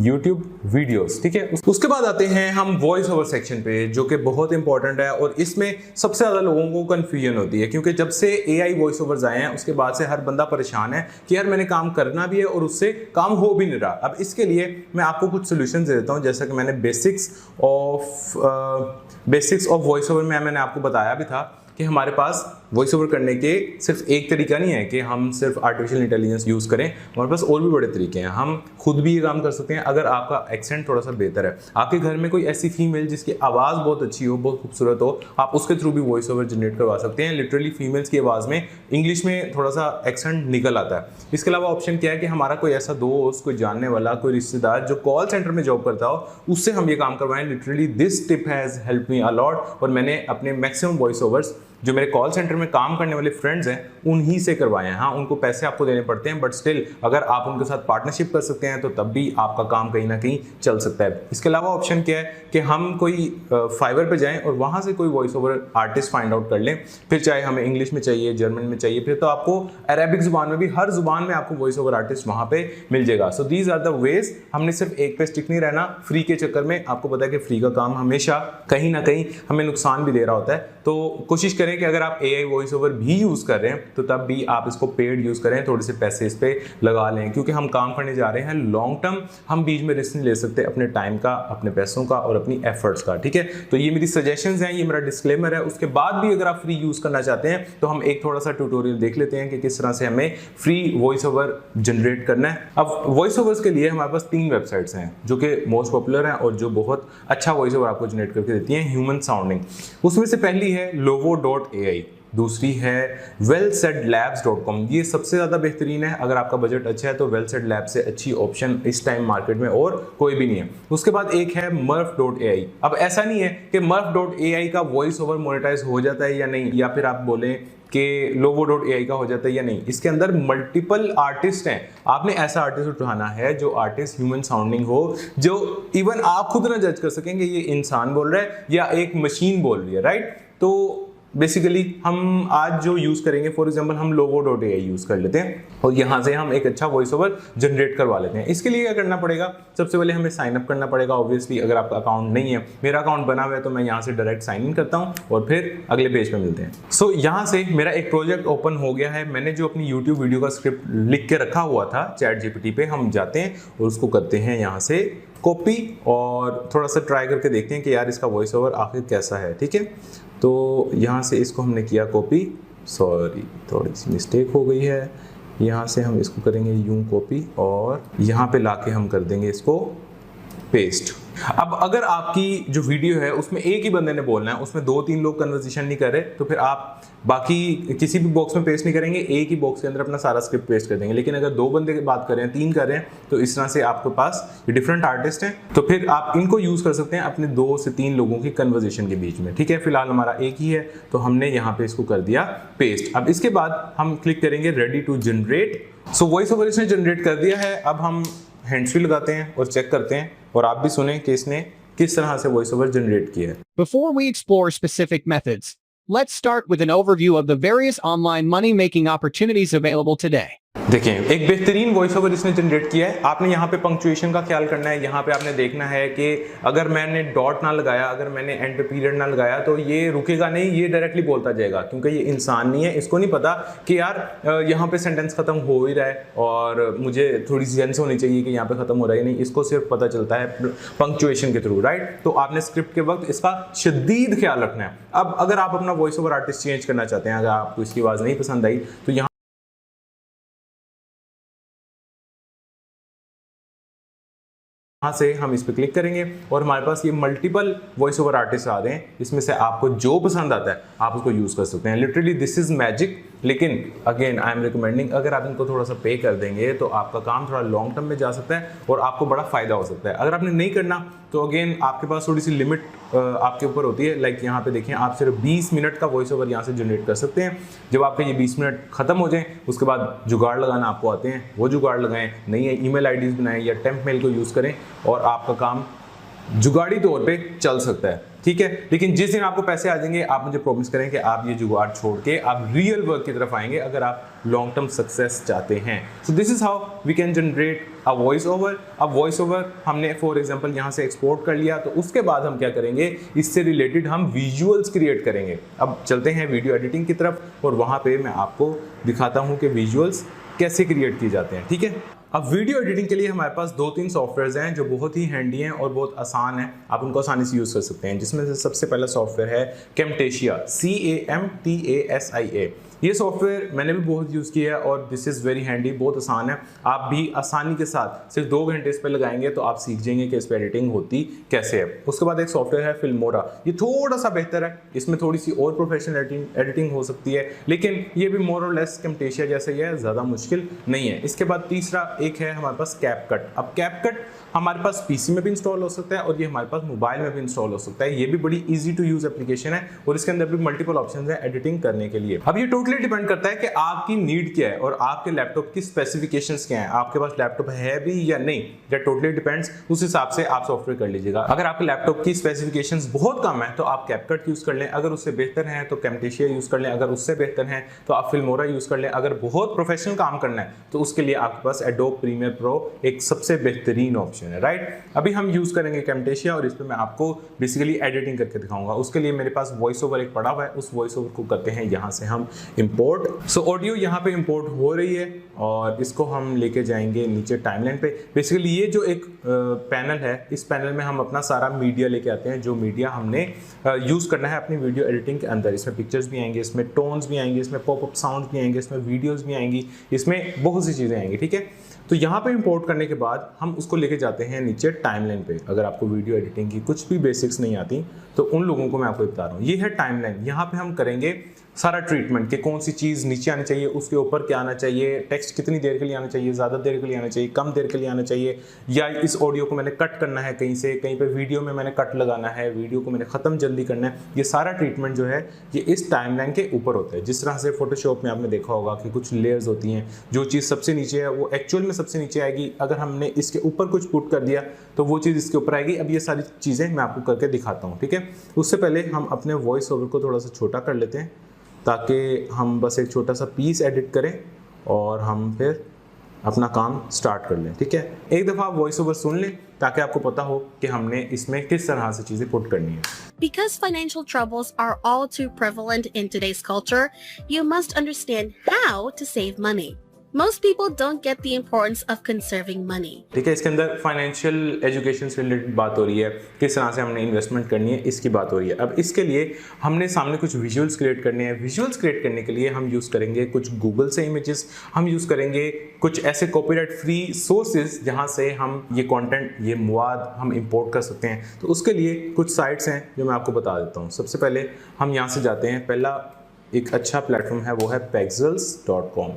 YouTube videos, ठीक है। उसके बाद आते हैं हम वॉइस ओवर सेक्शन पे, जो कि बहुत इंपॉर्टेंट है और इसमें सबसे ज़्यादा लोगों को कन्फ्यूजन होती है, क्योंकि जब से AI वॉइस ओवर्स आए हैं उसके बाद से हर बंदा परेशान है कि यार मैंने काम करना भी है और उससे काम हो भी नहीं रहा। अब इसके लिए मैं आपको कुछ सोल्यूशन दे देता हूँ, जैसा कि मैंने बेसिक्स ऑफ वॉइस ओवर में मैंने आपको बताया भी था कि हमारे पास वॉइस ओवर करने के सिर्फ एक तरीका नहीं है कि हम सिर्फ आर्टिफिशियल इंटेलिजेंस यूज़ करें, हमारे पास और भी बड़े तरीके हैं। हम खुद भी ये काम कर सकते हैं। अगर आपका एक्सेंट थोड़ा सा बेहतर है, आपके घर में कोई ऐसी फीमेल जिसकी आवाज़ बहुत अच्छी हो, बहुत खूबसूरत हो, आप उसके थ्रू भी वॉइस ओवर जनरेट करवा सकते हैं। लिटरली फीमेल्स की आवाज़ में इंग्लिश में थोड़ा सा एक्सेंट निकल आता है। इसके अलावा ऑप्शन क्या है कि हमारा कोई ऐसा दोस्त, कोई जानने वाला, कोई रिश्तेदार जो कॉल सेंटर में जॉब करता हो, उससे हम ये काम करवाएं। Literally this tip has help me a lot और मैंने अपने मैक्सिमम वॉइस ओवर्स जो मेरे कॉल सेंटर में काम करने वाले फ्रेंड्स हैं उन्हीं से करवाए हैं। हाँ, उनको पैसे आपको देने पड़ते हैं, बट स्टिल अगर आप उनके साथ पार्टनरशिप कर सकते हैं तो तब भी आपका काम कहीं ना कहीं चल सकता है। इसके अलावा ऑप्शन क्या है कि हम कोई फाइवर पे जाएं और वहाँ से कोई voice over artist find out कर लें, फिर चाहे हमें इंग्लिश में चाहिए, जर्मन में चाहिए, फिर तो आपको अरेबिक जुबान में भी, हर जुबान में आपको वॉइस ओवर आर्टिस्ट वहाँ पे मिल जाएगा। So these are the ways. हमने सिर्फ एक पे स्टिक नहीं रहना फ्री के चक्कर में। आपको पता है कि फ्री का काम हमेशा कहीं ना कहीं हमें नुकसान भी दे रहा होता है, तो कोशिश करें कि अगर आप AI वॉइस ओवर भी यूज़ कर रहे हैं तो तब भी आप इसको पेड यूज़ करें, थोड़े से पैसे इस पे लगा लें, क्योंकि हम काम करने जा रहे हैं लॉन्ग टर्म। हम बीच में रिस्क नहीं ले सकते अपने टाइम का, अपने पैसों का और अपनी एफर्ट्स का, ठीक है। तो ये मेरी सजेशंस हैं, ये मेरा डिस्क्लेमर है। उसके बाद भी अगर आप फ्री यूज़ करना चाहते हैं तो हम एक थोड़ा सा ट्यूटोरियल देख लेते हैं कि किस तरह से हमें फ्री वॉइस ओवर जनरेट करना है। अब वॉइस ओवर्स के लिए हमारे पास 3 वेबसाइट्स हैं जो कि मोस्ट पॉपुलर हैं और जो बहुत अच्छा वॉइस ओवर आपको जनरेट करके देती हैं, ह्यूमन साउंडिंग। उसमें से पहली है lovo.ai, दूसरी है wellsaidlabs.com। ये सबसे ज़्यादा बेहतरीन है। अगर आपका बजट अच्छा है तो वेलसेड लैब से अच्छी ऑप्शन इस टाइम मार्केट में और कोई भी नहीं है। उसके बाद एक है murf.ai। अब ऐसा नहीं है कि murf.ai का वॉइस ओवर मोनेटाइज हो जाता है या नहीं, या फिर आप बोलें कि lovo.ai का हो जाता है या नहीं। इसके अंदर मल्टीपल आर्टिस्ट हैं। आपने ऐसा आर्टिस्ट उठाना है जो आर्टिस्ट ह्यूमन साउंडिंग हो, जो इवन आप खुद ना जज कर सकेंगे ये इंसान बोल रहा है या एक मशीन बोल रही है, राइट। तो बेसिकली हम आज जो यूज़ करेंगे, फॉर एग्जांपल हम lovo.ai यूज़ कर लेते हैं और यहाँ से हम एक अच्छा वॉइस ओवर जनरेट करवा लेते हैं। इसके लिए क्या करना पड़ेगा, सबसे पहले हमें साइन अप करना पड़ेगा। ऑब्वियसली अगर आपका अकाउंट नहीं है, मेरा अकाउंट बना हुआ है तो मैं यहाँ से डायरेक्ट साइन इन करता हूँ और फिर अगले पेज पे मिलते हैं। सो यहाँ से मेरा एक प्रोजेक्ट ओपन हो गया है। मैंने जो अपनी यूट्यूब वीडियो का स्क्रिप्ट लिख के रखा हुआ था चैट जीपीटी पे, हम जाते हैं और उसको करते हैं यहाँ से कॉपी और थोड़ा सा ट्राई करके देखते हैं कि यार इसका वॉइस ओवर आखिर कैसा है, ठीक है। तो यहाँ से इसको हमने किया कॉपी, सॉरी थोड़ी सी मिस्टेक हो गई है। यहाँ से हम इसको करेंगे यूं कॉपी और यहाँ पे लाके हम कर देंगे इसको पेस्ट। अब अगर आपकी जो वीडियो है उसमें एक ही बंदे ने बोलना है, उसमें 2-3 लोग कन्वर्सेशन नहीं कर रहे, तो फिर आप बाकी किसी भी बॉक्स में पेस्ट नहीं करेंगे, एक ही बॉक्स के अंदर अपना सारा स्क्रिप्ट पेस्ट कर देंगे। लेकिन अगर 2 बंदे की बात कर रहे हैं, 3 कर रहे हैं, तो इस तरह से आपके पास डिफरेंट आर्टिस्ट हैं, तो फिर आप इनको यूज़ कर सकते हैं अपने 2 से 3 लोगों की कन्वर्सेशन के बीच में, ठीक है। फिलहाल हमारा एक ही है तो हमने यहाँ पे इसको कर दिया पेस्ट। अब इसके बाद हम क्लिक करेंगे ready to generate. So voice over इसने जनरेट कर दिया है। अब हम हैंड्स फ्री लगाते हैं और चेक करते हैं और आप भी सुने कि इसने किस तरह से वॉइस ओवर जनरेट किया है। Before we explore specific methods, let's start with an overview of the various online money-making opportunities available today. देखें, एक बेहतरीन वॉइस ओवर इसने जनरेट किया है। आपने यहाँ पे पंक्चुएशन का ख्याल करना है। यहाँ पे आपने देखना है कि अगर मैंने डॉट ना लगाया, अगर मैंने एंड पीरियड ना लगाया तो ये रुकेगा नहीं, ये डायरेक्टली बोलता जाएगा, क्योंकि ये इंसान नहीं है। इसको नहीं पता कि यार यहाँ पे सेंटेंस खत्म हो ही रहा है और मुझे थोड़ी सी सेंस होनी चाहिए कि यहाँ पे खत्म हो रहा है नहीं। इसको सिर्फ पता चलता है पंक्चुएशन के थ्रू, राइट। तो आपने स्क्रिप्ट के वक्त इसका शदीद ख्याल रखना है। अब अगर आप अपना वॉइस ओवर आर्टिस्ट चेंज करना चाहते हैं, अगर आपको इसकी आवाज़ नहीं पसंद आई तो यहाँ से हम इस पर क्लिक करेंगे और हमारे पास ये मल्टीपल वॉइस ओवर आर्टिस्ट आ रहे हैं। इसमें से आपको जो पसंद आता है आप उसको यूज कर सकते हैं। Literally this is magic. लेकिन अगेन आई एम रिकमेंडिंग, अगर आप इनको थोड़ा सा पे कर देंगे तो आपका काम थोड़ा लॉन्ग टर्म में जा सकता है और आपको बड़ा फायदा हो सकता है। अगर आपने नहीं करना तो अगेन आपके पास थोड़ी सी लिमिट आपके ऊपर होती है। लाइक यहाँ पे देखें, आप सिर्फ 20 मिनट का वॉइस ओवर यहाँ से जनरेट कर सकते हैं। जब आपके ये 20 मिनट खत्म हो जाएं उसके बाद जुगाड़ लगाना आपको आते हैं, वो जुगाड़ लगाएं, नई ईमेल आईडीज बनाएं या टेम्प मेल को यूज़ करें और आपका काम जुगाड़ी तौर पे चल सकता है, ठीक है। लेकिन जिस दिन आपको पैसे आ जाएंगे आप मुझे प्रॉमिस करें कि आप ये जुगाड़ छोड़ के आप रियल वर्क की तरफ आएंगे, अगर आप लॉन्ग टर्म सक्सेस चाहते हैं। So this is how we can generate a voice over. अब वॉइस ओवर हमने फॉर एग्जांपल यहाँ से एक्सपोर्ट कर लिया, तो उसके बाद हम क्या करेंगे, इससे रिलेटेड हम विजुअल्स क्रिएट करेंगे। अब चलते हैं वीडियो एडिटिंग की तरफ और वहाँ पे मैं आपको दिखाता हूँ कि विजुअल्स कैसे क्रिएट किए जाते हैं, ठीक है। अब वीडियो एडिटिंग के लिए हमारे पास 2-3 सॉफ्टवेयर्स हैं जो बहुत ही हैंडी हैं और बहुत आसान है, आप उनको आसानी से यूज़ कर सकते हैं। जिसमें से सबसे पहला सॉफ्टवेयर है कैमटेशिया, CAMTASIA। ये सॉफ्टवेयर मैंने भी बहुत यूज़ किया है और दिस इज़ वेरी हैंडी, बहुत आसान है। आप भी आसानी के साथ सिर्फ 2 घंटे इस पर लगाएंगे तो आप सीख जाएंगे कि इस पर एडिटिंग होती कैसे है। उसके बाद एक सॉफ्टवेयर है फिल्मोरा, ये थोड़ा सा बेहतर है, इसमें थोड़ी सी और प्रोफेशनल एडिटिंग हो सकती है, लेकिन ये भी मोर और लेस कैमटेशिया जैसे ही है, ज़्यादा मुश्किल नहीं है। इसके बाद तीसरा एक है हमारे पास कैपकट। अब कैपकट हमारे पास पीसी में भी इंस्टॉल हो सकता है और ये हमारे पास मोबाइल में भी इंस्टॉल हो सकता है। ये भी बड़ी इजी टू यूज एप्लीकेशन है और इसके अंदर भी मल्टीपल ऑप्शंस हैं एडिटिंग करने के लिए। अब ये टोटली डिपेंड करता है कि आपकी नीड क्या है और आपके लैपटॉप की स्पेसिफिकेशंस क्या है, आपके पास लैपटॉप है भी या नहीं, दैट टोटली डिपेंड्स। उस हिसाब से आप सॉफ्टवेयर कर लीजिएगा। अगर आपके लैपटॉप की स्पेसिफिकेशंस बहुत कम है तो आप कैपकट यूज कर लें, अगर उससे बेहतर है तो कैमटेशिया यूज कर लें, अगर उससे बेहतर है तो आप फिल्मोरा यूज कर लें। अगर बहुत प्रोफेशनल काम करना है तो उसके लिए आपके पास एडोब प्रीमियर प्रो एक सबसे बेहतरीन ऑप्शन है, राइट। अभी हम यूज करेंगे कैमटेशिया और इस पे मैं आपको बेसिकली एडिटिंग करके दिखाऊंगा। उसके लिए मेरे पास वॉइस ओवर एक पड़ा हुआ है, उस वॉइस ओवर को करते हैं यहाँ से हम इंपोर्ट। सो ऑडियो यहाँ पे इंपोर्ट हो रही है और इसको हम लेके जाएंगे नीचे टाइमलाइन पे। बेसिकली ये जो एक पैनल है, इस पैनल में हम अपना सारा मीडिया लेके आते हैं, जो मीडिया हमने यूज करना है अपनी वीडियो एडिटिंग के अंदर। इसमें पिक्चर्स भी आएंगे, इसमें टोन्स भी आएंगे, इसमें पॉपअप साउंड भी आएंगे, इसमें वीडियोज भी आएंगी, इसमें बहुत सी चीजें आएंगी, ठीक है। तो यहाँ पे इंपोर्ट करने के बाद हम उसको लेके जाते हैं नीचे टाइमलाइन पे। अगर आपको वीडियो एडिटिंग की कुछ भी बेसिक्स नहीं आती तो उन लोगों को मैं आपको बता रहा हूँ। ये है टाइमलाइन, यहाँ पे हम करेंगे सारा ट्रीटमेंट कि कौन सी चीज़ नीचे आनी चाहिए, उसके ऊपर क्या आना चाहिए, टेक्स्ट कितनी देर के लिए आना चाहिए, ज़्यादा देर के लिए आना चाहिए, कम देर के लिए आना चाहिए, या इस ऑडियो को मैंने कट करना है कहीं से, कहीं पे वीडियो में मैंने कट लगाना है, वीडियो को मैंने ख़त्म जल्दी करना है। ये सारा ट्रीटमेंट जो है ये इस टाइमलाइन के ऊपर होता है। जिस तरह से फोटोशॉप में आपने देखा होगा कि कुछ लेयर्स होती हैं, जो चीज़ सबसे नीचे है वो एक्चुअल में सबसे नीचे आएगी, अगर हमने इसके ऊपर कुछ पुट कर दिया तो वो चीज़ इसके ऊपर आएगी। अब ये सारी चीज़ें मैं आपको करके दिखाता हूँ, ठीक है। उससे पहले हम अपने वॉइस ओवर को थोड़ा सा छोटा कर लेते हैं ताकि हम बस एक छोटा सा पीस एडिट करें और हम फिर अपना काम स्टार्ट कर लें, ठीक है। एक दफ़ा आप वॉइस ओवर सुन लें ताकि आपको पता हो कि हमने इसमें किस तरह से चीज़ें पुट करनी है। Because financial troubles are all too prevalent in today's culture, you must understand how to save money. Most people don't get the importance of conserving money. ठीक है, इसके अंदर फाइनेंशियल एजुकेशन से रिलेटेड बात हो रही है, किस तरह से हमने इन्वेस्टमेंट करनी है इसकी बात हो रही है। अब इसके लिए हमने सामने कुछ विजुअल्स क्रिएट करने हैं। विजुअल्स क्रिएट करने के लिए हम यूज़ करेंगे कुछ गूगल से इमेजेस, हम यूज़ करेंगे कुछ ऐसे कॉपीराइट फ्री सोर्सेज जहाँ से हम ये कंटेंट, ये मवाद हम इंपोर्ट कर सकते हैं। तो उसके लिए कुछ साइट्स हैं जो मैं आपको बता देता हूँ। सबसे पहले हम यहाँ से जाते हैं, पहला एक अच्छा प्लेटफॉर्म है वो है pexels.com,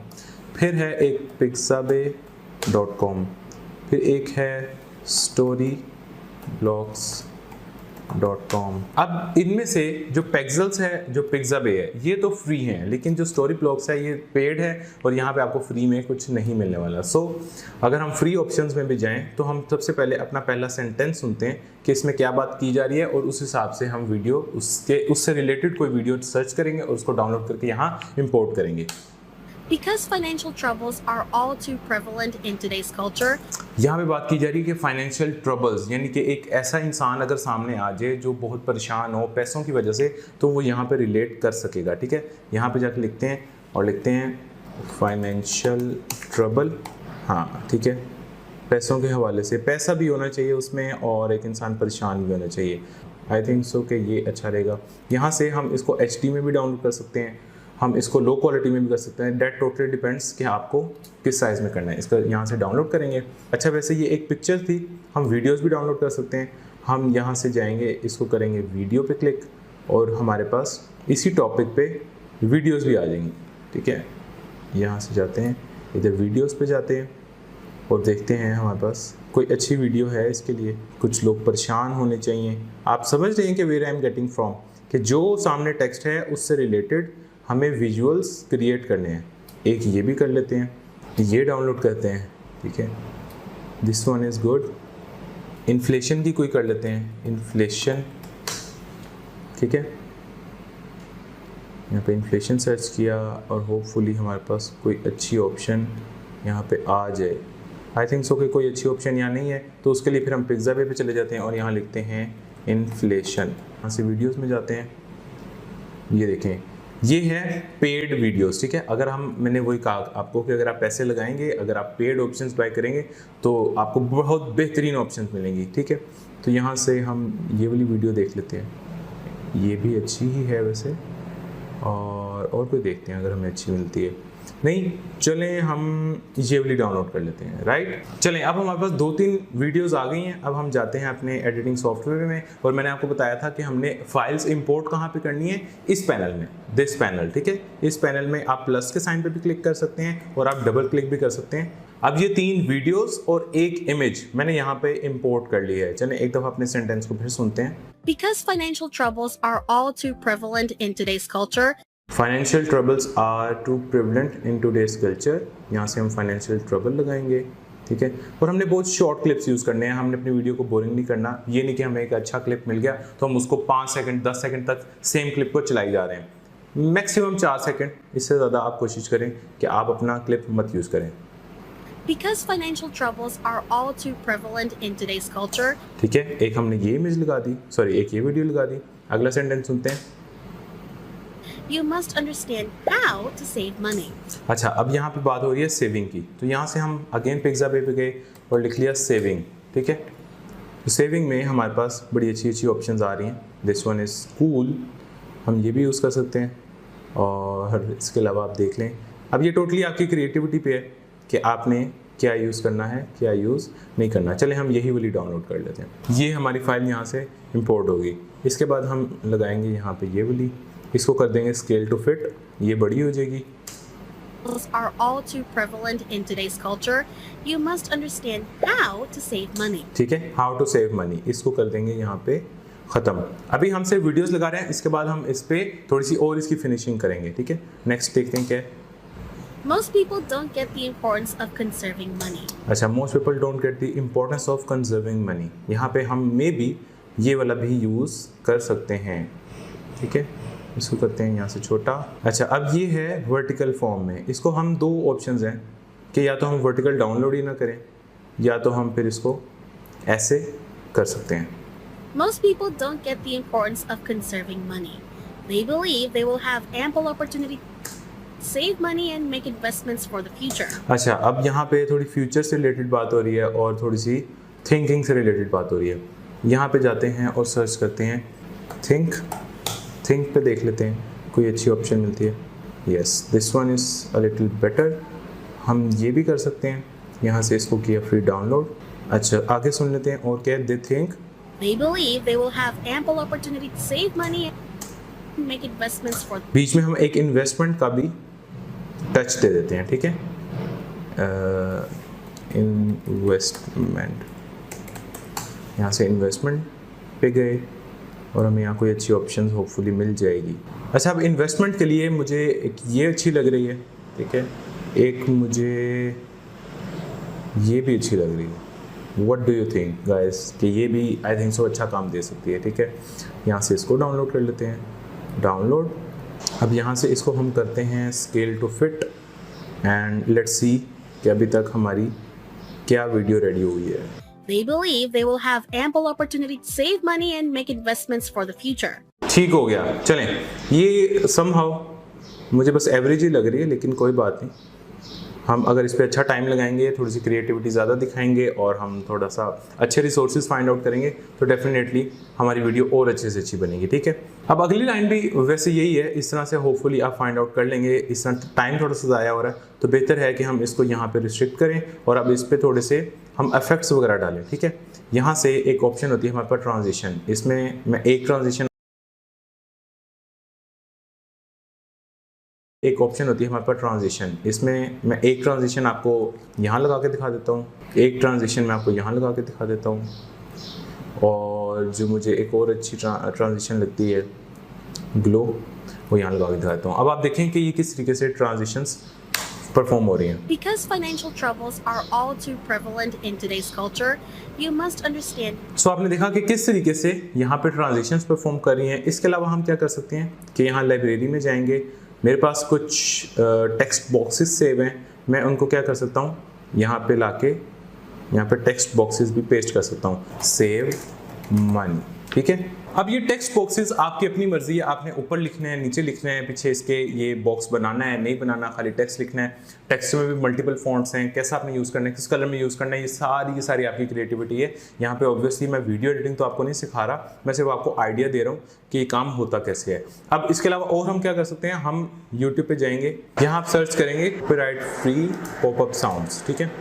फिर है एक pixabay.com, फिर एक है storyblocks.com। अब इनमें से जो Pexels है, जो Pixabay है, ये तो फ्री हैं, लेकिन जो Storyblocks है ये पेड है और यहाँ पे आपको फ्री में कुछ नहीं मिलने वाला। सो अगर हम फ्री ऑप्शंस में भी जाएं तो हम सबसे पहले अपना पहला सेंटेंस सुनते हैं कि इसमें क्या बात की जा रही है और उस हिसाब से हम वीडियो उससे रिलेटेड कोई वीडियो सर्च करेंगे और उसको डाउनलोड करके यहाँ इंपोर्ट करेंगे। Because financial troubles are all too prevalent in today's culture, यहाँ पे बात की जा रही है कि फाइनेंशियल ट्रबल्स, यानी कि एक ऐसा इंसान अगर सामने आ जाए जो बहुत परेशान हो पैसों की वजह से, तो वो यहाँ पे रिलेट कर सकेगा। ठीक है, यहाँ पे जाके लिखते हैं और लिखते हैं फाइनेंशियल ट्रबल। हाँ ठीक है, पैसों के हवाले से, पैसा भी होना चाहिए उसमें और एक इंसान परेशान भी होना चाहिए। आई थिंक सो कि ये अच्छा रहेगा। यहाँ से हम इसको HD में भी डाउनलोड कर सकते हैं, हम इसको लो क्वालिटी में भी कर सकते हैं। डेट टोटली डिपेंड्स कि आपको किस साइज़ में करना है। इसका यहाँ से डाउनलोड करेंगे। अच्छा वैसे ये एक पिक्चर थी, हम वीडियोस भी डाउनलोड कर सकते हैं। हम यहाँ से जाएंगे, इसको करेंगे वीडियो पे क्लिक और हमारे पास इसी टॉपिक पे वीडियोस भी आ जाएंगी। ठीक है, यहाँ से जाते हैं, इधर वीडियोस पे जाते हैं और देखते हैं हमारे पास कोई अच्छी वीडियो है इसके लिए। कुछ लोग परेशान होने चाहिए। आप समझ रहे हैं कि where I am getting from, कि जो सामने टेक्स्ट है उससे रिलेटेड हमें विजुअल्स क्रिएट करने हैं। एक ये भी कर लेते हैं, ये डाउनलोड करते हैं। ठीक है, this one is good. Inflation की कोई कर लेते हैं, इन्फ्लेशन। ठीक है, यहाँ पे इन्फ्लेशन सर्च किया और होपफुली हमारे पास कोई अच्छी ऑप्शन यहाँ पे आ जाए। आई थिंक सो कि कोई अच्छी ऑप्शन यहाँ नहीं है, तो उसके लिए फिर हम पिज़्ज़ा पे चले जाते हैं और यहाँ लिखते हैं इन्फ्लेशन। यहाँ से वीडियोस में जाते हैं, ये देखें ये है पेड वीडियोस। ठीक है, अगर मैंने वही कहा आपको कि अगर आप पैसे लगाएंगे, अगर आप पेड ऑप्शंस बाय करेंगे तो आपको बहुत बेहतरीन ऑप्शंस मिलेंगी। ठीक है, तो यहाँ से हम ये वाली वीडियो देख लेते हैं, ये भी अच्छी ही है वैसे, और कोई देखते हैं अगर हमें अच्छी मिलती है। नहीं, चलें हम ये वाली डाउनलोड कर लेते हैं। राइट, चलें अब हमारे पास 2-3 वीडियोस आ गई हैं। अब हम जाते हैं अपने एडिटिंग सॉफ्टवेयर में, और मैंने आपको बताया था कि हमने फाइल्स इंपोर्ट कहाँ पे करनी है, इस पैनल में, दिस पैनल। ठीक है, इस पैनल में आप प्लस के साइन पे भी क्लिक कर सकते हैं और आप डबल क्लिक भी कर सकते हैं। अब ये 3 वीडियोस और एक इमेज मैंने यहाँ पे इंपोर्ट कर ली है। चलें एक दफ़ा अपने सेंटेंस को फिर सुनते हैं। because financial troubles are all too prevalent in today's culture, financial troubles are too prevalent in today's culture. यहाँ से हम फाइनेंशियल ट्रबल लगाएंगे। ठीक है, और हमने बहुत शॉर्ट क्लिप्स यूज़ करने हैं। हमने अपनी वीडियो को बोरिंग नहीं करना। ये नहीं कि हमें एक अच्छा क्लिप मिल गया तो हम उसको 5 सेकंड 10 सेकंड तक सेम क्लिप को चलाई जा रहे हैं। मैक्सिमम 4 सेकंड, इससे ज़्यादा आप कोशिश करें कि आप अपना क्लिप मत यूज़ करें। because financial troubles are all too prevalent in today's culture, ठीक है, एक हमने ये इमेज लगा दी, सॉरी एक ये वीडियो लगा दी। अगला सेंटेंस सुनते हैं। you must understand how to save money. अच्छा, अब यहाँ पे बात हो रही है सेविंग की, तो यहाँ से हम अगेन पिज़्ज़ा पे गए और लिख लिया सेविंग। ठीक है, तो सेविंग में हमारे पास बड़ी अच्छी अच्छी ऑप्शंस आ रही हैं। दिस वन इज़ कूल, हम ये भी यूज़ कर सकते हैं। और इसके अलावा आप देख लें, अब ये टोटली आपकी क्रिएटिविटी पे है कि आपने क्या यूज़ करना है, क्या यूज़ नहीं करना। चले हम यही वाली डाउनलोड कर लेते हैं। ये हमारी फ़ाइल यहाँ से इंपोर्ट होगी। इसके बाद हम लगाएंगे यहाँ पे ये वाली, इसको कर देंगे स्केल टू फिट, ये बड़ी हो जाएगी। Are all too prevalent in today's culture. You must understand how to save money. ठीक है, हाउ टू सेव मनी, इसको कर देंगे यहाँ पे ख़त्म। अभी हम सिर्फ वीडियोस लगा रहे हैं, इसके बाद हम इस पे थोड़ी सी और इसकी फिनिशिंग करेंगे। ठीक है, नेक्स्ट देखते हैं क्या है। Most people don't get the importance of conserving money. अच्छा, most people don't get the importance of conserving money. यहाँ पे हम मे बी ये वाला भी यूज़ कर सकते हैं। ठीक है, इसको करते हैं यहाँ से छोटा। अच्छा, अब ये है वर्टिकल फॉर्म में। इसको हम 2 ऑप्शंस हैं कि या तो हम वर्टिकल डाउनलोड ही ना करें, या तो हम फिर इसको ऐसे कर सकते हैं। Most people don't get the importance of conserving money. They believe they will have ample opportunity to save money and make investments for the future. अच्छा, अब यहाँ पे थोड़ी फ्यूचर से रिलेटेड बात हो रही है और थोड़ी सी थिंकिंग से रिलेटेड बात हो रही है। यहाँ पे जाते हैं और सर्च करते हैं थिंक पे देख लेते हैं कोई अच्छी ऑप्शन मिलती है। Yes, this one is a little better. हम ये भी कर सकते हैं, यहाँ से इसको किया फ्री डाउनलोड। अच्छा, आगे सुन लेते हैं और क्या। They think They believe they will have ample opportunity to save money and make investments for the बीच में हम एक इन्वेस्टमेंट का भी टच दे देते हैं। ठीक है, इन्वेस्टमेंट, यहाँ से इन्वेस्टमेंट पे गए और हमें यहाँ कोई अच्छी ऑप्शन होपफुली मिल जाएगी। अच्छा, अब इन्वेस्टमेंट के लिए मुझे एक ये अच्छी लग रही है। ठीक है, एक मुझे ये भी अच्छी लग रही है। What do you think guys, कि ये भी आई थिंक सो अच्छा काम दे सकती है। ठीक है, यहाँ से इसको डाउनलोड कर लेते हैं, डाउनलोड। अब यहाँ से इसको हम करते हैं scale to fit and let's see कि अभी तक हमारी क्या वीडियो रेडी हुई है। They believe they will have ample opportunity to save money and make investments for the future. ठीक हो गया, चलें। ये somehow मुझे बस एवरेज ही लग रही है, लेकिन कोई बात नहीं। हम अगर इस पर अच्छा टाइम लगाएंगे, थोड़ी सी क्रिएटिविटी ज़्यादा दिखाएंगे और हम थोड़ा सा अच्छे रिसोर्सेज फाइंड आउट करेंगे तो डेफिनेटली हमारी वीडियो और अच्छे से अच्छी बनेगी, ठीक है। अब अगली लाइन भी वैसे यही है, इस तरह से होपफुली आप फाइंड आउट कर लेंगे। इस तरह टाइम थोड़ा सा ज़ाया हो रहा है तो बेहतर है कि हम इसको यहाँ पे रिस्ट्रिक्ट करें और अब इस पर थोड़े से हम इफेक्ट्स वगैरह डालें, ठीक है। यहाँ से एक ऑप्शन होती है हमारे पास ट्रांजिशन, इसमें मैं एक ट्रांजिशन इसमें मैं एक ट्रांजिशन आपको यहाँ लगा के दिखा देता हूँ, एक ट्रांजिशन मैं आपको यहाँ लगा के दिखा देता हूँ, और जो मुझे एक और अच्छी ट्रांजिशन लगती है ग्लो, वो यहाँ लगा के दिखा देता हूँ। अब आप देखें कि ये किस तरीके से ट्रांजिशंस परफॉर्म हो रही हैं। Because financial troubles are all too prevalent in today's culture, you must understand. सो आपने देखा कि किस तरीके से यहाँ पे ट्रांजिशंस परफॉर्म कर रही हैं। इसके अलावा हम क्या कर सकते हैं कि यहाँ लाइब्रेरी में जाएंगे, मेरे पास कुछ टेक्स्ट बॉक्सेस सेव हैं, मैं उनको क्या कर सकता हूँ यहाँ पे लाके यहाँ पे टेक्स्ट बॉक्सेस भी पेस्ट कर सकता हूँ, सेव मनी, ठीक है। अब ये टेक्स्ट बॉक्सेस आपकी अपनी मर्जी है, आपने ऊपर लिखना है, नीचे लिखना है, पीछे इसके ये बॉक्स बनाना है, नहीं बनाना, खाली टेक्स्ट लिखना है। टेक्स्ट में भी मल्टीपल फॉन्ट्स हैं, कैसा आपने यूज़ करना है, किस कलर में यूज़ करना है, ये सारी आपकी क्रिएटिविटी है। यहाँ पे ऑब्वियसली मैं वीडियो एडिटिंग तो आपको नहीं सिखा रहा, मैं सिर्फ आपको आइडिया दे रहा हूँ कि ये काम होता कैसे है। अब इसके अलावा और हम क्या कर सकते हैं, हम यूट्यूब पे जाएंगे, यहाँ आप सर्च करेंगे कॉपीराइट फ्री पॉपअप साउंड्स, ठीक है।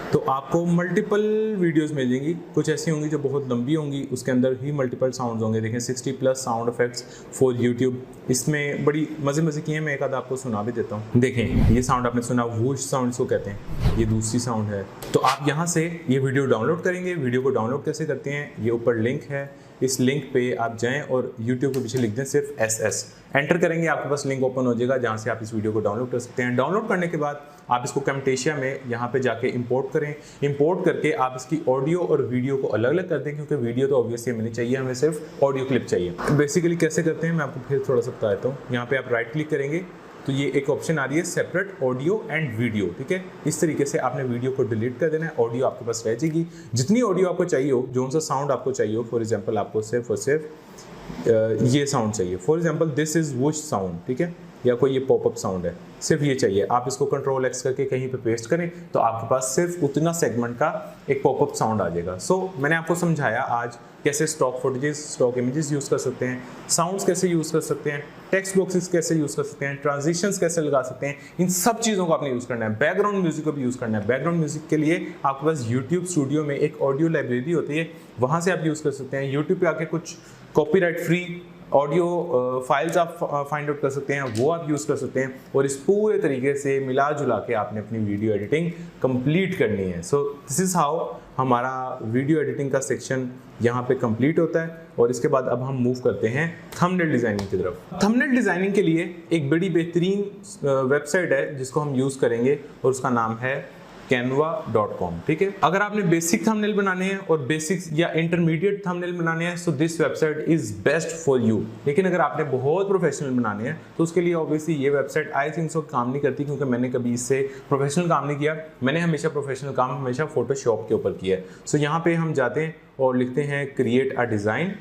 तो आपको मल्टीपल वीडियोस मिल जाएंगी, कुछ ऐसी होंगी जो बहुत लंबी होंगी, उसके अंदर ही मल्टीपल साउंड्स होंगे। देखें 60+ साउंड इफेक्ट्स फॉर यूट्यूब, इसमें बड़ी मज़े की हैं, मैं एक आधा आपको सुना भी देता हूँ। देखें ये साउंड आपने सुना, वूश साउंड इसको कहते हैं, ये दूसरी साउंड है। तो आप यहाँ से ये वीडियो डाउनलोड करेंगे। वीडियो को डाउनलोड कैसे करते हैं, ये ऊपर लिंक है, इस लिंक पे आप जाएं और YouTube के पीछे लिख दें सिर्फ SS, एंटर करेंगे, आपके पास लिंक ओपन हो जाएगा जहाँ से आप इस वीडियो को डाउनलोड कर सकते हैं। डाउनलोड करने के बाद आप इसको कैमटेशिया में यहाँ पे जाके इंपोर्ट करें। इंपोर्ट करके आप इसकी ऑडियो और वीडियो को अलग अलग कर दें, क्योंकि वीडियो तो ऑब्वियसली हमें नहीं चाहिए, हमें सिर्फ ऑडियो क्लिप चाहिए। बेसिकली कैसे करते हैं मैं आपको फिर थोड़ा सा बता देता हूँ। यहाँ पे आप राइट क्लिक करेंगे तो ये एक ऑप्शन आ रही है सेपरेट ऑडियो एंड वीडियो, ठीक है। इस तरीके से आपने वीडियो को डिलीट कर देना है, ऑडियो आपके पास रह जाएगी। जितनी ऑडियो आपको चाहिए हो, जो सा साउंड आपको चाहिए हो, फॉर एग्जांपल आपको सिर्फ और सिर्फ ये साउंड चाहिए, for example this is whoosh sound, ठीक है, या कोई ये पॉपअप साउंड है, सिर्फ ये चाहिए। आप इसको कंट्रोल X करके कहीं पे पेस्ट करें तो आपके पास सिर्फ उतना सेगमेंट का एक पॉपअप साउंड आ जाएगा। सो मैंने आपको समझाया आज कैसे stock footages, stock images use कर सकते हैं, साउंड्स कैसे यूज़ कर सकते हैं, टेक्स्ट बॉक्सेस कैसे यूज़ कर सकते हैं, ट्रांजिशंस कैसे लगा सकते हैं। इन सब चीज़ों को आपने यूज़ करना है। बैकग्राउंड म्यूजिक को भी यूज़ करना है। बैकग्राउंड म्यूजिक के लिए आपके पास यूट्यूब स्टूडियो में एक ऑडियो लाइब्रेरी होती है, वहाँ से आप यूज़ कर सकते हैं। यूट्यूब पे आके कुछ कॉपीराइट फ्री ऑडियो फाइल्स आप फाइंड आउट कर सकते हैं, वो आप यूज़ कर सकते हैं, और इस पूरे तरीके से मिला जुला के आपने अपनी वीडियो एडिटिंग कंप्लीट करनी है। सो दिस इज़ हाउ हमारा वीडियो एडिटिंग का सेक्शन यहाँ पे कंप्लीट होता है। और इसके बाद अब हम मूव करते हैं थंबनेल डिज़ाइनिंग की तरफ। थंबनेल डिज़ाइनिंग के लिए एक बड़ी बेहतरीन वेबसाइट है जिसको हम यूज़ करेंगे और उसका नाम है canva.com, ठीक है। अगर आपने बेसिक थंबनेल बनाने हैं और बेसिक या इंटरमीडिएट थंबनेल बनाने हैं तो this website is best for you. लेकिन अगर आपने बहुत प्रोफेशनल बनाने हैं तो उसके लिए ऑब्वियसली ये वेबसाइट आई थिंक सो काम नहीं करती, क्योंकि मैंने कभी इससे प्रोफेशनल काम नहीं किया। मैंने हमेशा प्रोफेशनल काम हमेशा फोटोशॉप के ऊपर किया है। सो यहाँ पे हम जाते हैं और लिखते हैं क्रिएट अ डिज़ाइन।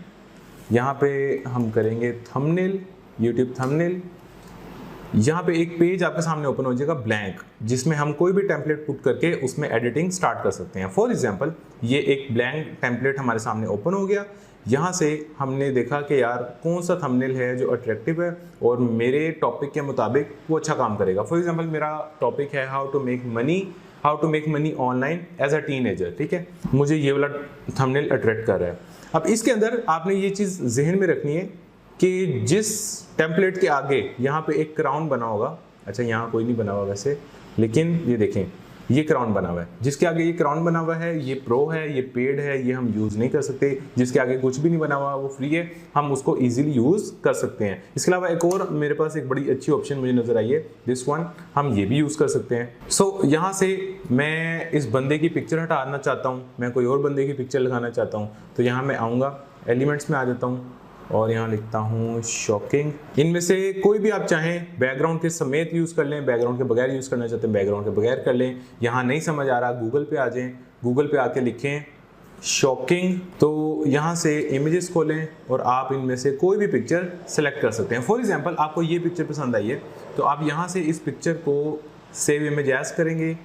यहाँ पे हम करेंगे थंबनेल, यूट्यूब थंबनेल। यहाँ पे एक पेज आपके सामने ओपन हो जाएगा ब्लैंक, जिसमें हम कोई भी टेम्पलेट पुट करके उसमें एडिटिंग स्टार्ट कर सकते हैं। फॉर एग्जांपल ये एक ब्लैंक टेम्पलेट हमारे सामने ओपन हो गया। यहाँ से हमने देखा कि यार कौन सा थंबनेल है जो अट्रैक्टिव है और मेरे टॉपिक के मुताबिक वो अच्छा काम करेगा। फॉर एग्जांपल मेरा टॉपिक है how to make money online as a teenager, ठीक है। मुझे ये वाला थंबनेल अट्रैक्ट कर रहा है। अब इसके अंदर आपने ये चीज़ जहन में रखनी है कि जिस टेम्पलेट के आगे यहाँ पे एक क्राउन बना होगा, अच्छा यहाँ कोई नहीं बना हुआ वैसे, लेकिन ये देखें ये क्राउन बना हुआ है। जिसके आगे ये क्राउन बना हुआ है ये प्रो है, ये पेड है, ये हम यूज़ नहीं कर सकते। जिसके आगे कुछ भी नहीं बना हुआ वो फ्री है, हम उसको इजीली यूज़ कर सकते हैं। इसके अलावा एक और मेरे पास एक बड़ी अच्छी ऑप्शन मुझे नज़र आई है, दिस वन, हम ये भी यूज़ कर सकते हैं। सो यहाँ से मैं इस बंदे की पिक्चर हटाना चाहता हूँ, मैं कोई और बंदे की पिक्चर लगाना चाहता हूँ, तो यहाँ मैं आऊँगा, एलिमेंट्स में आ जाता हूँ, और यहाँ लिखता हूँ शॉकिंग। इनमें से कोई भी आप चाहें बैकग्राउंड के समेत यूज़ कर लें, बैकग्राउंड के बगैर यूज़ करना चाहते हैं बैकग्राउंड के बगैर कर लें। यहाँ नहीं समझ आ रहा गूगल पे आ जाएं, गूगल पे आके लिखें शॉकिंग, तो यहाँ से इमेजेस खोलें और आप इनमें से कोई भी पिक्चर सेलेक्ट कर सकते हैं। फॉर एग्जांपल आपको ये पिक्चर पसंद आई है तो आप यहाँ से इस पिक्चर को सेव इमेज एज करेंगे,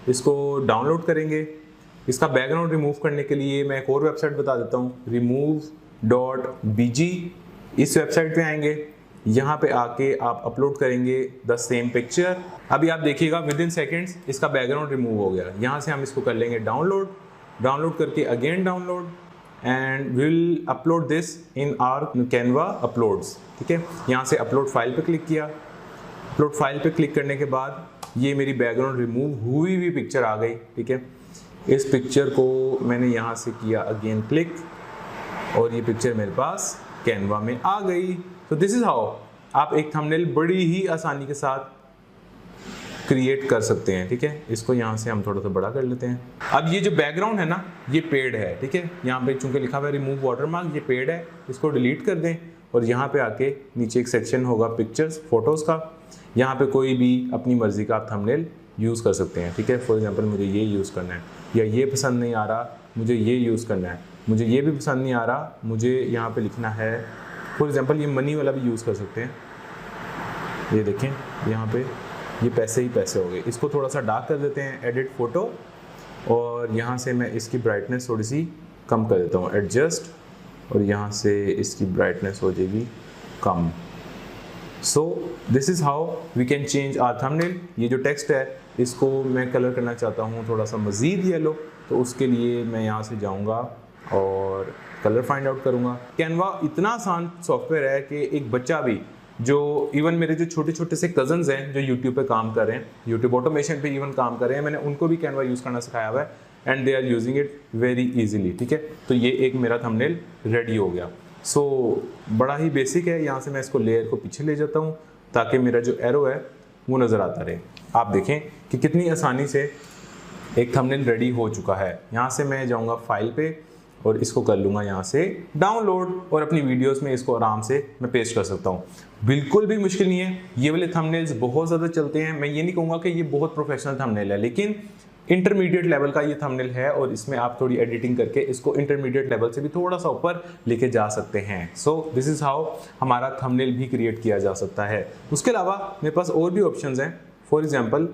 इसको डाउनलोड करेंगे। इसका बैकग्राउंड रिमूव करने के लिए मैं एक और वेबसाइट बता देता हूँ, remove.bg। इस वेबसाइट पे आएंगे, यहाँ पे आके आप अपलोड करेंगे द सेम पिक्चर। अभी आप देखिएगा विद इन सेकेंड्स इसका बैकग्राउंड रिमूव हो गया। यहाँ से हम इसको कर लेंगे डाउनलोड, डाउनलोड करके again download and will upload this in our Canva uploads. ठीक है, यहाँ से अपलोड फाइल पे क्लिक किया। अपलोड फाइल पे क्लिक करने के बाद ये मेरी बैकग्राउंड रिमूव हुई हुई पिक्चर आ गई। ठीक है, इस पिक्चर को मैंने यहाँ से किया अगेन क्लिक और ये पिक्चर मेरे पास कैनवा में आ गई। तो दिस इज हाउ आप एक थंबनेल बड़ी ही आसानी के साथ क्रिएट कर सकते हैं। ठीक है, इसको यहाँ से हम थोड़ा सा बड़ा कर लेते हैं। अब ये जो बैकग्राउंड है ना ये पेड है। ठीक है, यहाँ पे चूंकि लिखा हुआ है रिमूव वाटरमार्क, ये पेड है, इसको डिलीट कर दें और यहाँ पे आके नीचे एक सेक्शन होगा पिक्चर्स फोटोज़ का, यहाँ पे कोई भी अपनी मर्जी का आप थंबनेल यूज़ कर सकते हैं। ठीक है, फॉर एग्जांपल मुझे ये यूज़ करना है या ये पसंद नहीं आ रहा मुझे ये यूज़ करना है, मुझे ये भी पसंद नहीं आ रहा मुझे यहाँ पे लिखना है, फॉर एग्जांपल ये मनी वाला भी यूज़ कर सकते हैं। ये देखें यहाँ पे ये पैसे ही पैसे हो गए। इसको थोड़ा सा डार्क कर देते हैं, एडिट फोटो, और यहाँ से मैं इसकी ब्राइटनेस थोड़ी सी कम कर देता हूँ, एडजस्ट, और यहाँ से इसकी ब्राइटनेस हो जाएगी कम। So this is how we can change our thumbnail. ये जो टेक्स्ट है इसको मैं कलर करना चाहता हूँ थोड़ा सा मज़ीद येलो, तो उसके लिए मैं यहाँ से जाऊँगा और कलर फाइंड आउट करूँगा। कैनवा इतना आसान सॉफ्टवेयर है कि एक बच्चा भी, जो इवन मेरे जो छोटे छोटे से कजन्स हैं जो यूट्यूब पे काम कर रहे हैं, यूट्यूब ऑटोमेशन पे इवन काम कर रहे हैं, मैंने उनको भी कैनवा यूज़ करना सिखाया हुआ है and they are using it very easily. ठीक है, तो ये एक मेरा थंबनेल रेडी हो गया। सो बड़ा ही बेसिक है। यहाँ से मैं इसको लेयर को पीछे ले जाता हूँ ताकि मेरा जो एरो है वो नज़र आता रहे। आप देखें कि कितनी आसानी से एक थंबनेल रेडी हो चुका है। यहाँ से मैं जाऊँगा फाइल पे और इसको कर लूँगा यहाँ से डाउनलोड, और अपनी वीडियोस में इसको आराम से मैं पेस्ट कर सकता हूँ। बिल्कुल भी मुश्किल नहीं है। ये वाले थंबनेल्स बहुत ज़्यादा चलते हैं। मैं ये नहीं कहूँगा कि ये बहुत प्रोफेशनल थंबनेल है, लेकिन इंटरमीडिएट लेवल का ये थंबनेल है और इसमें आप थोड़ी एडिटिंग करके इसको इंटरमीडिएट लेवल से भी थोड़ा सा ऊपर लेके जा सकते हैं। सो दिस इज़ हाउ हमारा थंबनेल भी क्रिएट किया जा सकता है। उसके अलावा मेरे पास और भी ऑप्शंस हैं। फॉर एग्जांपल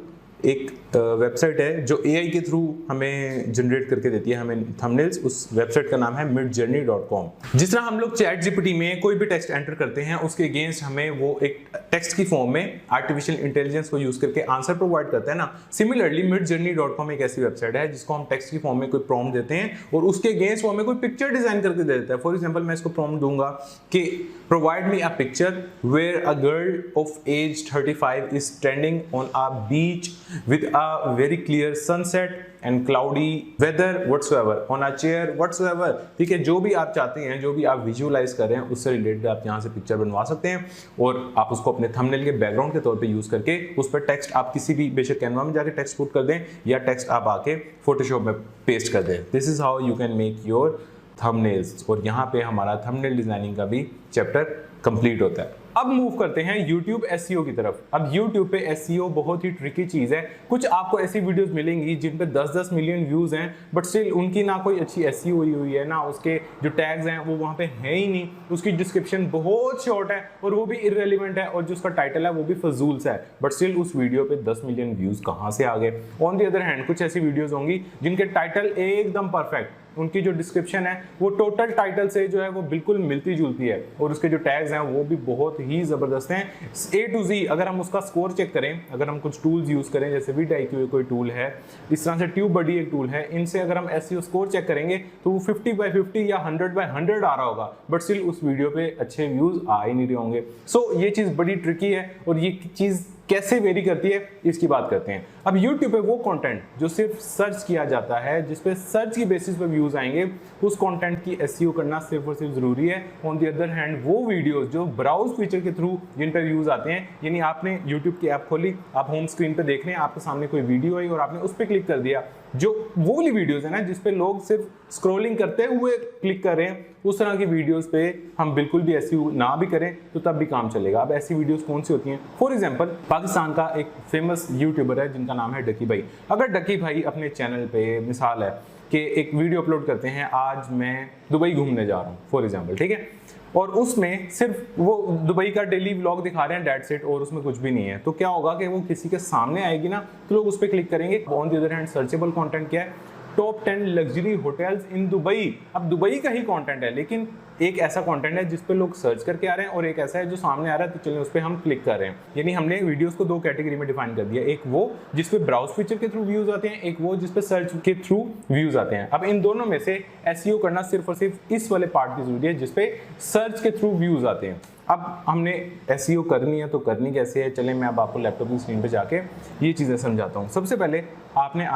एक वेबसाइट है जो AI के थ्रू हमें जनरेट करके देती है हमें थंबनेल्स। उस वेबसाइट का नाम है midjourney.com। जिस तरह हम लोग चैट जीपीटी में कोई भी टेक्स्ट एंटर करते हैं उसके अगेंस्ट हमें वो एक टेक्स्ट की फॉर्म में आर्टिफिशियल इंटेलिजेंस को यूज करके आंसर प्रोवाइड करता है ना, सिमिलरली midjourney.com एक ऐसी वेबसाइट है जिसको हम टेक्स्ट की फॉर्म में कोई प्रॉम्प्ट देते हैं और उसके अगेंस्ट वो हमें कोई पिक्चर डिजाइन करके दे देता है। फॉर एग्जाम्पल मैं इसको प्रॉम्प्ट दूंगा कि provide me a picture where a girl of age 35 is standing on a beach with a very clear sunset and cloudy weather whatsoever on a chair whatsoever। ठीक है, जो भी आप चाहते हैं, जो भी आप विजुअलाइज कर रहे हैं उससे रिलेटेड आप यहाँ से पिक्चर बनवा सकते हैं और आप उसको अपने थंबनेल के बैकग्राउंड के तौर पे यूज करके उस पर टेक्स्ट आप किसी भी बेशक कैनवा में जाके टेक्स्ट पुट कर दें या टेक्स्ट आप आके फोटोशॉप में पेस्ट कर दें। This is how you can make your thumbnails. और यहाँ पे हमारा थंबनेल डिजाइनिंग का भी चैप्टर कंप्लीट होता है। अब मूव करते हैं YouTube SEO की तरफ। अब YouTube पे SEO बहुत ही ट्रिकी चीज़ है। कुछ आपको ऐसी वीडियोस मिलेंगी जिन पे 10-10 मिलियन व्यूज़ हैं बट स्टिल उनकी ना कोई अच्छी SEO हुई है, ना उसके जो टैग्स हैं वो वहाँ पे है ही नहीं, उसकी डिस्क्रिप्शन बहुत शॉर्ट है और वो भी इररेलेवेंट है और जो उसका टाइटल है वो भी फजूल सा है, बट स्टिल उस वीडियो पे 10 मिलियन व्यूज़ कहाँ से आ गए। ऑन दी अदर हैंड कुछ ऐसी वीडियोज़ होंगी जिनके टाइटल एकदम परफेक्ट, उनकी जो डिस्क्रिप्शन है वो टोटल टाइटल से जो है वो बिल्कुल मिलती जुलती है और उसके जो टैग्स हैं वो भी बहुत ही ज़बरदस्त हैं A to Z। अगर हम उसका स्कोर चेक करें, अगर हम कुछ टूल्स यूज़ करें जैसे vidIQ कोई टूल है, इस तरह से TubeBuddy एक टूल है, इनसे अगर हम SEO स्कोर चेक करेंगे तो वो 50/50 या 100/100 आ रहा होगा बट स्टिल उस वीडियो पे अच्छे व्यूज़ आ ही नहीं रहे होंगे। सो ये चीज़ बड़ी ट्रिकी है और ये चीज़ कैसे वेरी करती है इसकी बात करते हैं। अब YouTube पे वो कंटेंट जो सिर्फ सर्च किया जाता है, जिस पे सर्च की बेसिस पे व्यूज आएंगे, उस कंटेंट की एसईओ करना सिर्फ और सिर्फ जरूरी है। ऑन द अदर हैंड वो वीडियोस जो ब्राउज फीचर के थ्रू जिन पे व्यूज आते हैं, यानी आपने YouTube की ऐप खोली, आप होम स्क्रीन पे देख रहे हैं, आपके सामने कोई वीडियो आई और आपने उस पर क्लिक कर दिया, जो वो वाली वीडियोस है ना जिसपे लोग सिर्फ स्क्रॉलिंग करते हुए क्लिक कर रहे हैं, उस तरह की वीडियोस पे हम बिल्कुल भी एसईओ ना भी करें तो तब भी काम चलेगा। अब ऐसी वीडियोस कौन सी होती हैं? फॉर एग्जांपल पाकिस्तान का एक फेमस यूट्यूबर है जिनका नाम है डकी भाई। अगर डकी भाई अपने चैनल पे मिसाल है कि एक वीडियो अपलोड करते हैं, आज मैं दुबई घूमने जा रहा हूँ फॉर एग्जाम्पल, ठीक है, और उसमें सिर्फ वो दुबई का डेली व्लॉग दिखा रहे हैं, डेट सेट, और उसमें कुछ भी नहीं है, तो क्या होगा कि वो किसी के सामने आएगी ना तो लोग उस पर क्लिक करेंगे। On the other hand searchable content क्या है? Top 10 luxury hotels in Dubai. अब दुबई का ही कंटेंट है, लेकिन एक ऐसा कंटेंट है जिस पे लोग सर्च करके आ रहे हैं और एक ऐसा है जो सामने आ रहा है तो चलिए उस पर हम क्लिक कर रहे हैं। यानी हमने वीडियोस को दो कैटेगरी में डिफाइन कर दिया, एक वो जिस पे ब्राउज फीचर के थ्रू व्यूज आते हैं, एक वो जिस पे सर्च के थ्रू व्यूज आते हैं। अब इन दोनों में से एसईओ करना सिर्फ और सिर्फ इस वाले पार्ट की जरूरी है जिस पे सर्च के थ्रू व्यूज आते हैं। अब हमने एसईओ करनी है तो करनी कैसे है? चले मैं अब आपको लैपटॉप की स्क्रीन पे जाके ये चीजें समझाता हूँ। सबसे पहले आपने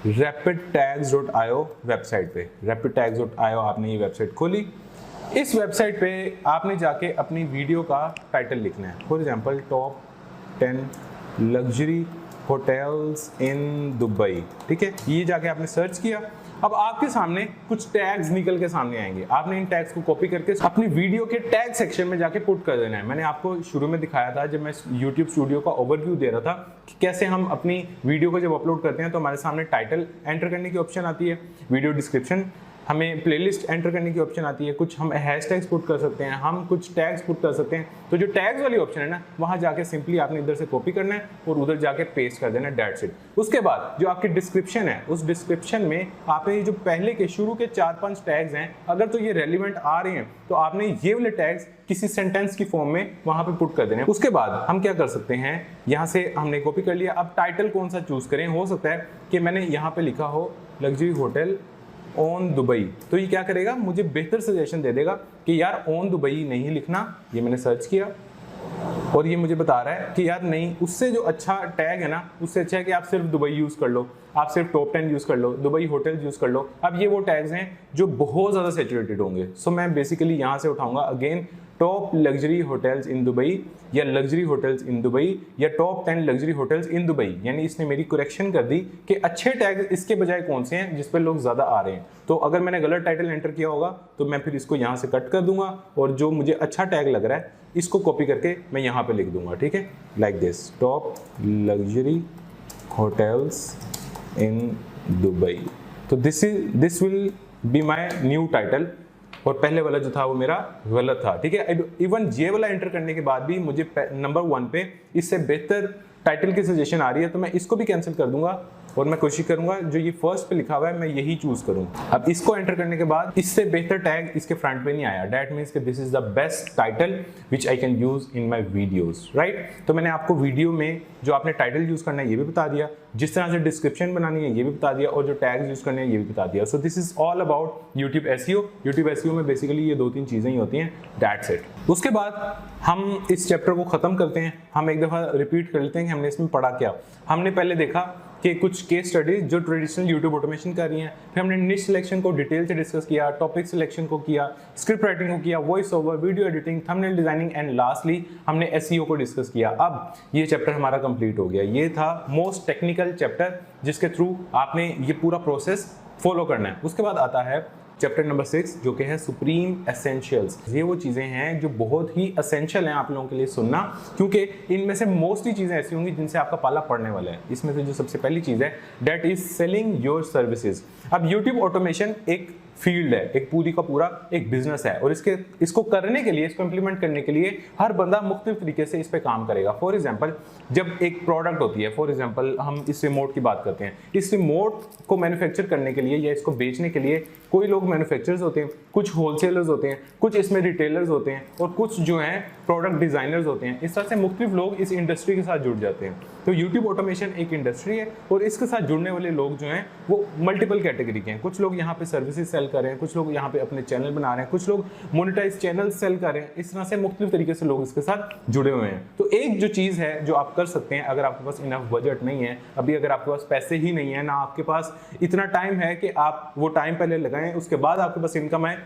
rapidtags.io वेबसाइट पे, rapidtags.io आपने ये वेबसाइट खोली। इस वेबसाइट पे आपने जाके अपनी वीडियो का टाइटल लिखना है। For example top 10 luxury hotels in Dubai, ठीक है, ये जाके आपने सर्च किया। अब आपके सामने कुछ टैग्स निकल के सामने आएंगे, आपने इन टैग्स को कॉपी करके अपनी वीडियो के टैग सेक्शन में जाके पुट कर देना है। मैंने आपको शुरू में दिखाया था जब मैं YouTube स्टूडियो का ओवरव्यू दे रहा था कि कैसे हम अपनी वीडियो को जब अपलोड करते हैं तो हमारे सामने टाइटल एंटर करने की ऑप्शन आती है, वीडियो डिस्क्रिप्शन, हमें प्लेलिस्ट एंटर करने की ऑप्शन आती है, कुछ हम हैशटैग्स पुट कर सकते हैं, हम कुछ टैग्स पुट कर सकते हैं। तो जो टैग्स वाली ऑप्शन है ना, वहां जाके सिंपली आपने इधर से कॉपी करना है और उधर जाके पेस्ट कर देना है, दैट्स इट। उसके बाद जो आपकी डिस्क्रिप्शन है, उस डिस्क्रिप्शन में आपने जो पहले के शुरू के 4-5 टैग्स हैं, अगर तो ये रेलिवेंट आ रहे हैं तो आपने ये वाले टैग्स किसी सेंटेंस की फॉर्म में वहां पे पुट कर देने। उसके बाद हम क्या कर सकते हैं, यहाँ से हमने कॉपी कर लिया। अब टाइटल कौन सा चूज करें? हो सकता है कि मैंने यहाँ पे लिखा हो लग्जरी होटल ऑन दुबई, तो ये क्या करेगा, मुझे बेहतर सजेशन दे देगा कि यार ऑन दुबई नहीं लिखना। ये मैंने सर्च किया और ये मुझे बता रहा है कि यार नहीं, उससे जो अच्छा टैग है ना, उससे अच्छा है कि आप सिर्फ दुबई यूज कर लो, आप सिर्फ टॉप 10 यूज कर लो, दुबई होटल यूज कर लो। अब ये वो टैग्स हैं जो बहुत ज्यादा सैचुरेटेड होंगे। सो मैं बेसिकली यहाँ से उठाऊंगा again top luxury hotels in Dubai, या लग्जरी होटल्स इन दुबई, या top 10 luxury hotels in Dubai. यानी इसने मेरी करेक्शन कर दी कि अच्छे टैग इसके बजाय कौन से हैं जिस पर लोग ज्यादा आ रहे हैं। तो अगर मैंने गलत टाइटल एंटर किया होगा तो मैं फिर इसको यहाँ से कट कर दूंगा और जो मुझे अच्छा टैग लग रहा है इसको कॉपी करके मैं यहाँ पे लिख दूंगा, ठीक है, like this, top luxury hotels in Dubai. तो this will be my new title, और पहले वाला जो था वो मेरा गलत था, ठीक है। इवन ये वाला एंटर करने के बाद भी मुझे नंबर 1 पे इससे बेहतर टाइटल की सजेशन आ रही है, तो मैं इसको भी कैंसिल कर दूंगा और मैं कोशिश करूंगा जो ये फर्स्ट पे लिखा हुआ है मैं यही चूज करूं। अब इसको एंटर करने के बाद इससे बेहतर टैग इसके फ्रंट पे नहीं आया, दैट मींस कि this is the best title which I can use in my videos, right. तो मैंने आपको वीडियो में जो आपने टाइटल यूज करना है ये भी बता दिया, जिस तरह से डिस्क्रिप्शन बनानी है ये भी बता दिया, और जो टैग्स यूज करने हैं ये भी बता दिया। सो this is all about YouTube SEO. YouTube SEO में बेसिकली ये 2-3 चीजें ही होती हैं, दैट्स इट। उसके बाद हम इस चैप्टर को खत्म करते हैं, हम एक दफा रिपीट कर लेते हैं कि हमने इसमें पढ़ा क्या। हमने पहले देखा कि कुछ केस स्टडीज जो ट्रेडिशनल यूट्यूब ऑटोमेशन कर रही हैं, फिर हमने निश सिलेक्शन को डिटेल से डिस्कस किया, टॉपिक सिलेक्शन को किया, स्क्रिप्ट राइटिंग को किया, voice over, video editing, thumbnail designing, and lastly हमने एसईओ को डिस्कस किया। अब ये चैप्टर हमारा कंप्लीट हो गया। ये था मोस्ट टेक्निकल चैप्टर जिसके थ्रू आपने ये पूरा प्रोसेस फॉलो करना है। उसके बाद आता है चैप्टर नंबर 6 जो कि है सुप्रीम एसेंशियल्स। ये वो चीज़ें हैं जो बहुत ही एसेंशियल हैं आप लोगों के लिए सुनना, क्योंकि इनमें से मोस्टली चीज़ें ऐसी होंगी जिनसे आपका पाला पड़ने वाला है। इसमें से जो सबसे पहली चीज़ है that is selling your services. अब यूट्यूब ऑटोमेशन एक फील्ड है, एक पूरी का पूरा एक बिजनेस है, और इसको करने के लिए, इसको इंप्लीमेंट करने के लिए हर बंदा मुख्तलिफ तरीके से इस पे काम करेगा। फॉर एग्जांपल जब एक प्रोडक्ट होती है, फॉर एग्जांपल हम इस रिमोट की बात करते हैं, इस रिमोट को मैन्युफैक्चर करने के लिए या इसको बेचने के लिए कोई लोग मैन्युफैक्चरर्स होते हैं, कुछ होलसेलर्स होते हैं, कुछ इसमें रिटेलर्स होते हैं, और कुछ जो हैं प्रोडक्ट डिजाइनर्स होते हैं। इस तरह से मुख्तलिफ लोग इस इंडस्ट्री के साथ जुड़ जाते हैं। तो यूट्यूब ऑटोमेशन एक इंडस्ट्री है और इसके साथ जुड़ने वाले लोग जो हैं वो मल्टीपल कैटेगरी के हैं। कुछ लोग यहाँ पे सर्विसेज सेल कर रहे हैं, कुछ लोग यहाँ पे अपने चैनल बना रहे हैं, कुछ लोग मोनेटाइज चैनल सेल कर रहे हैं। इस तरह से मुख्तलिफ तरीके से लोग इसके साथ जुड़े हुए हैं। तो एक जो चीज़ है जो आप कर सकते हैं, अगर आपके पास इनफ बजट नहीं है, अभी अगर आपके पास पैसे ही नहीं है, ना आपके पास इतना टाइम है कि आप वो टाइम पहले लगाएं, उसके बाद आपके पास इनकम है,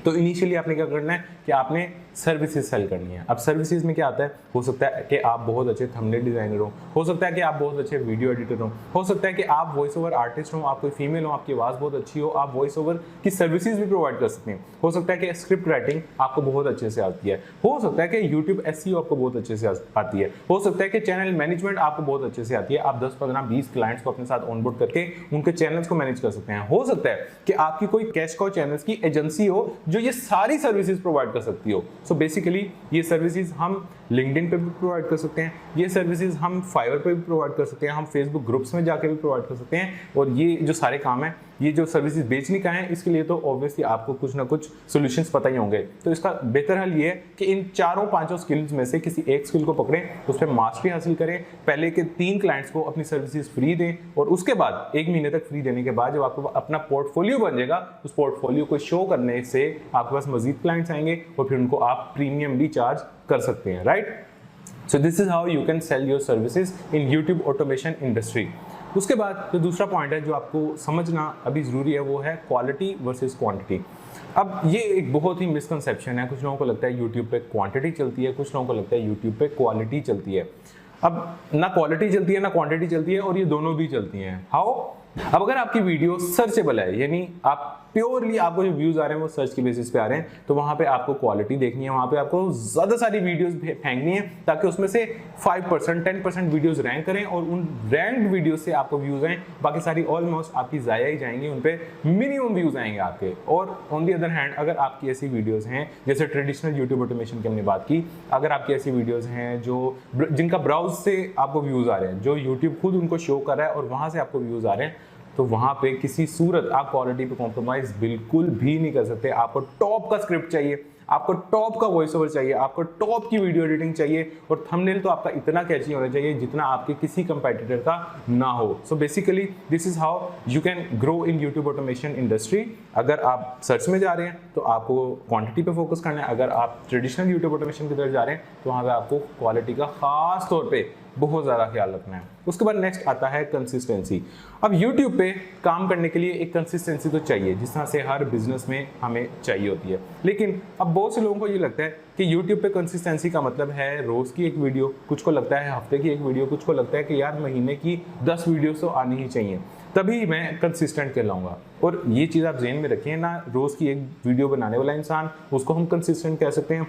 तो इनिशियली आपने क्या करना है कि आपने सर्विसेज सेल करनी है। अब सर्विसेज में क्या आता है, हो सकता है कि आप बहुत अच्छे थंबनेल डिजाइनर हो सकता है कि आप बहुत अच्छे वीडियो एडिटर हो सकता है कि आप वॉइस ओवर आर्टिस्ट हो, आप कोई फीमेल हो, आपकी आवाज़ बहुत अच्छी हो, आप वॉइस ओवर की सर्विसेज भी प्रोवाइड कर सकते हैं। हो सकता है कि स्क्रिप्ट राइटिंग आपको बहुत अच्छे से आती है, हो सकता है कि यूट्यूब SEO आपको बहुत अच्छे से आती है, हो सकता है कि चैनल मैनेजमेंट आपको बहुत अच्छे से आती है। आप 10, 15, 20 क्लाइंट्स को अपने साथ ऑनबोर्ड करके उनके चैनल्स को मैनेज कर सकते हैं। हो सकता है कि आपकी कोई कैश काउ चैनल्स की एजेंसी हो जो ये सारी सर्विसेज प्रोवाइड कर सकती हो। सो बेसिकली ये सर्विसेज हम लिंक्डइन पे भी प्रोवाइड कर सकते हैं, ये सर्विसेज हम फाइवर पे भी प्रोवाइड कर सकते हैं, हम फेसबुक ग्रुप्स में जाकर भी प्रोवाइड कर सकते हैं। और ये जो सारे काम हैं, ये जो सर्विसेज बेचने का है, इसके लिए तो ऑब्वियसली आपको कुछ ना कुछ सॉल्यूशंस पता ही होंगे। तो इसका बेहतर हल ये है कि इन 4-5 स्किल्स में से किसी एक स्किल को पकड़ें, उस पर मास्टरी हासिल करें, पहले के 3 क्लाइंट्स को अपनी सर्विसेज फ्री दें और उसके बाद 1 महीने तक फ्री देने के बाद जब आपको अपना पोर्टफोलियो बन जाएगा, उस पोर्टफोलियो को शो करने से आपके पास मजीद क्लाइंट्स आएंगे और फिर उनको आप प्रीमियम भी चार्ज कर सकते हैं, right. So this is how you can sell your services in YouTube automation industry. उसके बाद जो दूसरा पॉइंट है जो आपको समझना अभी ज़रूरी है, वो है क्वालिटी वर्सेस क्वांटिटी। अब ये एक बहुत ही मिसकंसेप्शन है। कुछ लोगों को लगता है यूट्यूब पे क्वांटिटी चलती है, कुछ लोगों को लगता है यूट्यूब पे क्वालिटी चलती है। अब ना क्वालिटी चलती है ना क्वांटिटी चलती है, और ये दोनों भी चलती हैं। हाउ? अब अगर आपकी वीडियो सर्चेबल है, यानी आप प्योरली आपको जो व्यूज आ रहे हैं वो सर्च की बेसिस पे आ रहे हैं, तो वहां पे आपको क्वालिटी देखनी है, वहां पे आपको ज्यादा सारी वीडियोस फेंकनी है ताकि उसमें से 5%, 10% वीडियोस रैंक करें और उन रैंक्ड वीडियोस से आपको व्यूज आए। बाकी सारी ऑलमोस्ट आपकी जाया ही जाएंगी, उन पे मिनिमम व्यूज आएंगे आपके। और ऑन दी अदर हैंड, अगर आपकी ऐसी वीडियोस हैं जैसे ट्रेडिशनल यूट्यूब ऑटोमेशन की हमने बात की, अगर आपकी ऐसी वीडियोस हैं जो जिनका ब्राउज से आपको व्यूज आ रहे हैं, जो यूट्यूब खुद उनको शो कर रहा है और वहां से आपको व्यूज आ रहे हैं, तो वहां पे किसी सूरत आप क्वालिटी पे कॉम्प्रोमाइज बिल्कुल भी नहीं कर सकते। आपको टॉप का स्क्रिप्ट चाहिए, आपको टॉप का वॉइस ओवर चाहिए, आपको टॉप की वीडियो एडिटिंग चाहिए, और थंबनेल तो आपका इतना कैची होना चाहिए जितना आपके किसी कंपेटिटर का ना हो। So basically this is how you can grow in YouTube automation industry. अगर आप सर्च में जा रहे हैं तो आपको क्वांटिटी पे फोकस करना है, अगर आप ट्रेडिशनल यूट्यूब ऑटोमेशन की तरफ जा रहे हैं तो वहाँ पे आपको क्वालिटी का खास तौर पे बहुत ज़्यादा ख्याल रखना है। उसके बाद नेक्स्ट आता है कंसिस्टेंसी। अब YouTube पे काम करने के लिए एक कंसिस्टेंसी तो चाहिए, जिस तरह से हर बिजनेस में हमें चाहिए होती है। लेकिन अब बहुत से लोगों को ये लगता है कि YouTube पे कंसिस्टेंसी का मतलब है रोज़ की एक वीडियो, कुछ को लगता है हफ्ते की एक वीडियो, कुछ को लगता है कि यार महीने की 10 वीडियोस तो आनी ही चाहिए, तभी मैं कंसिस्टेंट कहलाऊंगा। और ये चीज़ आप ज़हन में रखिए ना, रोज़ की एक वीडियो बनाने वाला इंसान, उसको हम कंसिस्टेंट कह सकते हैं,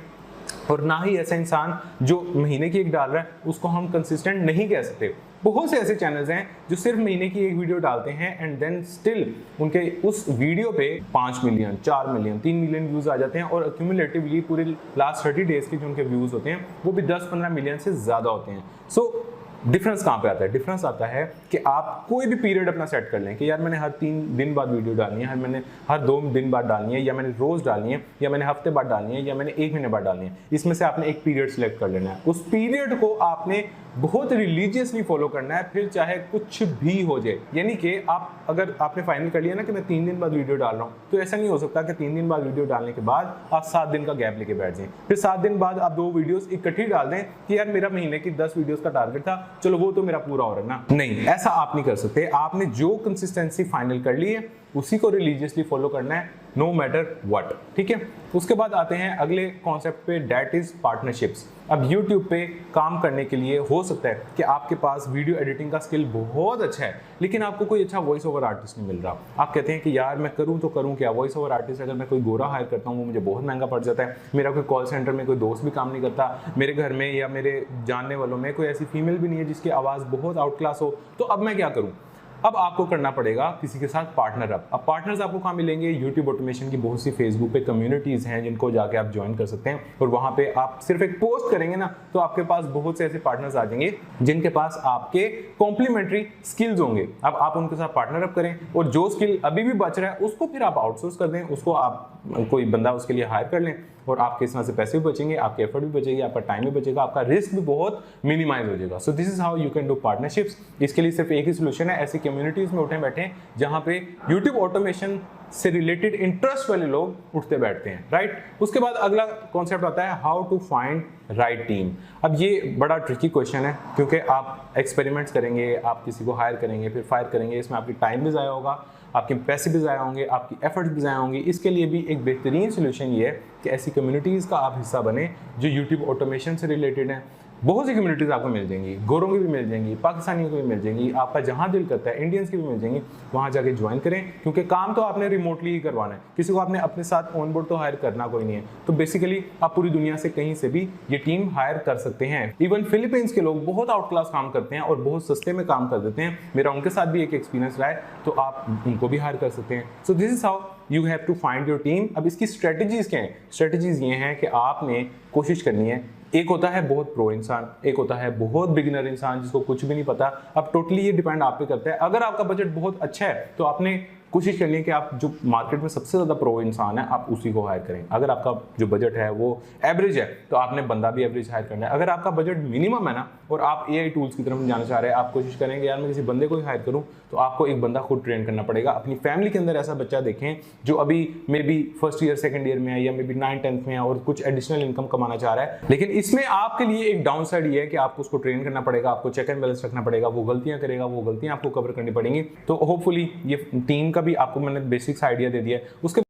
और ना ही ऐसा इंसान जो महीने की एक डाल रहा है उसको हम कंसिस्टेंट नहीं कह सकते। बहुत से ऐसे चैनल्स हैं जो सिर्फ महीने की एक वीडियो डालते हैं एंड देन स्टिल उनके उस वीडियो पे 5 मिलियन, 4 मिलियन, 3 मिलियन व्यूज आ जाते हैं, और एक्यूमुलेटिवली पूरे लास्ट 30 डेज के जो उनके व्यूज होते हैं वो भी 10-15 मिलियन से ज़्यादा होते हैं। सो डिफरेंस कहाँ पे आता है? डिफरेंस आता है कि आप कोई भी पीरियड अपना सेट कर लें कि यार मैंने हर 3 दिन बाद वीडियो डालनी है, मैंने हर 2 दिन बाद डालनी है, या मैंने रोज डालनी है, या मैंने हफ्ते बाद डालनी है, या मैंने 1 महीने बाद डालनी है। इसमें से आपने एक पीरियड सिलेक्ट कर लेना है, उस पीरियड को आपने बहुत रिलीजियसली फॉलो करना है, फिर चाहे कुछ भी हो जाए। यानी कि आप अगर आपने फाइनल कर लिया ना कि मैं 3 दिन बाद वीडियो डाल रहा हूँ, तो ऐसा नहीं हो सकता कि 3 दिन बाद वीडियो डालने के बाद आप 7 दिन का गैप लेके बैठ जाएं, फिर 7 दिन बाद आप 2 वीडियोस इकट्ठी डाल दें कि यार मेरा महीने की 10 वीडियोस का टारगेट था, चलो वो तो मेरा पूरा हो रहा है ना। नहीं, ऐसा आप नहीं कर सकते। आपने जो कंसिस्टेंसी फाइनल कर ली है उसी को रिलीजियसली फॉलो करना है, नो मैटर व्हाट, ठीक है। उसके बाद आते हैं अगले कॉन्सेप्ट पे, दैट इज पार्टनरशिप्स। अब YouTube पे काम करने के लिए हो सकता है कि आपके पास वीडियो एडिटिंग का स्किल बहुत अच्छा है, लेकिन आपको कोई अच्छा वॉइस ओवर आर्टिस्ट नहीं मिल रहा। आप कहते हैं कि यार मैं करूं तो करूं क्या, वॉइस ओवर आर्टिस्ट अगर मैं कोई गोरा हायर करता हूं वो मुझे बहुत महंगा पड़ जाता है, मेरा कोई कॉल सेंटर में कोई दोस्त भी काम नहीं करता, मेरे घर में या मेरे जानने वालों में कोई ऐसी फीमेल भी नहीं है जिसकी आवाज़ बहुत आउट क्लास हो, तो अब मैं क्या करूँ? अब आपको करना पड़ेगा किसी के साथ पार्टनर अप। अब पार्टनर्स आपको कहाँ मिलेंगे? यूट्यूब ऑटोमेशन की बहुत सी फेसबुक पे कम्युनिटीज़ हैं जिनको जाके आप ज्वाइन कर सकते हैं, और वहाँ पे आप सिर्फ एक पोस्ट करेंगे ना तो आपके पास बहुत से ऐसे पार्टनर्स आ जाएंगे जिनके पास आपके कॉम्प्लीमेंट्री स्किल्स होंगे। अब आप उनके साथ पार्टनर अप करें, और जो स्किल अभी भी बच रहा है उसको फिर आप आउटसोर्स कर दें, उसको आप कोई बंदा उसके लिए हायर कर लें, और आपके इस तरह से पैसे भी बचेंगे, आपके एफर्ट भी बचेगी, आपका टाइम भी बचेगा, आपका रिस्क भी बहुत मिनिमाइज हो जाएगा। सो this is how you can do partnerships. इसके लिए सिर्फ एक ही सोल्यूशन है, ऐसी कम्युनिटीज में उठे बैठे जहां पे यूट्यूब ऑटोमेशन से रिलेटेड इंटरेस्ट वाले लोग उठते बैठते हैं, राइट। उसके बाद अगला कॉन्सेप्ट आता है how to find right team. अब ये बड़ा ट्रिकी क्वेश्चन है क्योंकि आप एक्सपेरिमेंट्स करेंगे, आप किसी को हायर करेंगे, फिर फायर करेंगे, इसमें आपकी टाइम भी ज़ाया होगा, आपके पैसे भी ज़ाया होंगे, आपकी एफर्ट भी ज़ाया होंगी। इसके लिए भी एक बेहतरीन सोल्यूशन ये है कि ऐसी कम्युनिटीज़ का आप हिस्सा बने जो यूट्यूब ऑटोमेशन से रिलेटेड हैं। बहुत सी कम्युनिटीज़ आपको मिल जाएंगी, गोरों की भी मिल जाएंगी, पाकिस्तानियों की भी मिल जाएंगी, आपका जहाँ दिल करता है इंडियंस की भी मिल जाएंगी, वहाँ जाके ज्वाइन करें क्योंकि काम तो आपने रिमोटली ही करवाना है, किसी को आपने अपने साथ ऑन बोर्ड तो हायर करना कोई नहीं है। तो बेसिकली आप पूरी दुनिया से कहीं से भी ये टीम हायर कर सकते हैं। इवन फिलीपींस के लोग बहुत आउट क्लास काम करते हैं और बहुत सस्ते में काम कर देते हैं, मेरा उनके साथ भी एक एक्सपीरियंस रहा है, तो आप उनको भी हायर कर सकते हैं। So this is how you have to find your team. अब इसकी स्ट्रेटजीज क्या हैं? स्ट्रेटजीज ये हैं कि आपने कोशिश करनी है, एक होता है बहुत प्रो इंसान, एक होता है बहुत बिगिनर इंसान जिसको कुछ भी नहीं पता। अब टोटली ये डिपेंड आप पे करता है। अगर आपका बजट बहुत अच्छा है तो आपने कोशिश करनी है कि आप जो मार्केट में सबसे ज़्यादा प्रो इंसान है आप उसी को हायर करें। अगर आपका जो बजट है वो एवरेज है तो आपने बंदा भी एवरेज हायर करना है। अगर आपका बजट मिनिमम है ना और आप एआई टूल्स की तरफ जाना चाह रहे हैं, आप कोशिश करेंगे यार मैं किसी बंदे को ही हायर करूं, तो आपको एक बंदा खुद ट्रेन करना पड़ेगा। अपनी फैमिली के अंदर ऐसा बच्चा देखें जो अभी may be first year second year में है या मे बी 9th-10th में है और कुछ एडिशनल इनकम कमाना चाह रहा है, लेकिन इसमें आपके लिए एक डाउन साइड ये है कि आपको उसको ट्रेन करना पड़ेगा, आपको चेक एंड बैलेंस रखना पड़ेगा, वो गलतियां करेगा, वो गलतियां आपको कवर करनी पड़ेंगी। तो होपफुली ये टीम का भी आपको मैंने बेसिक्स आइडिया दे दिया है, उसके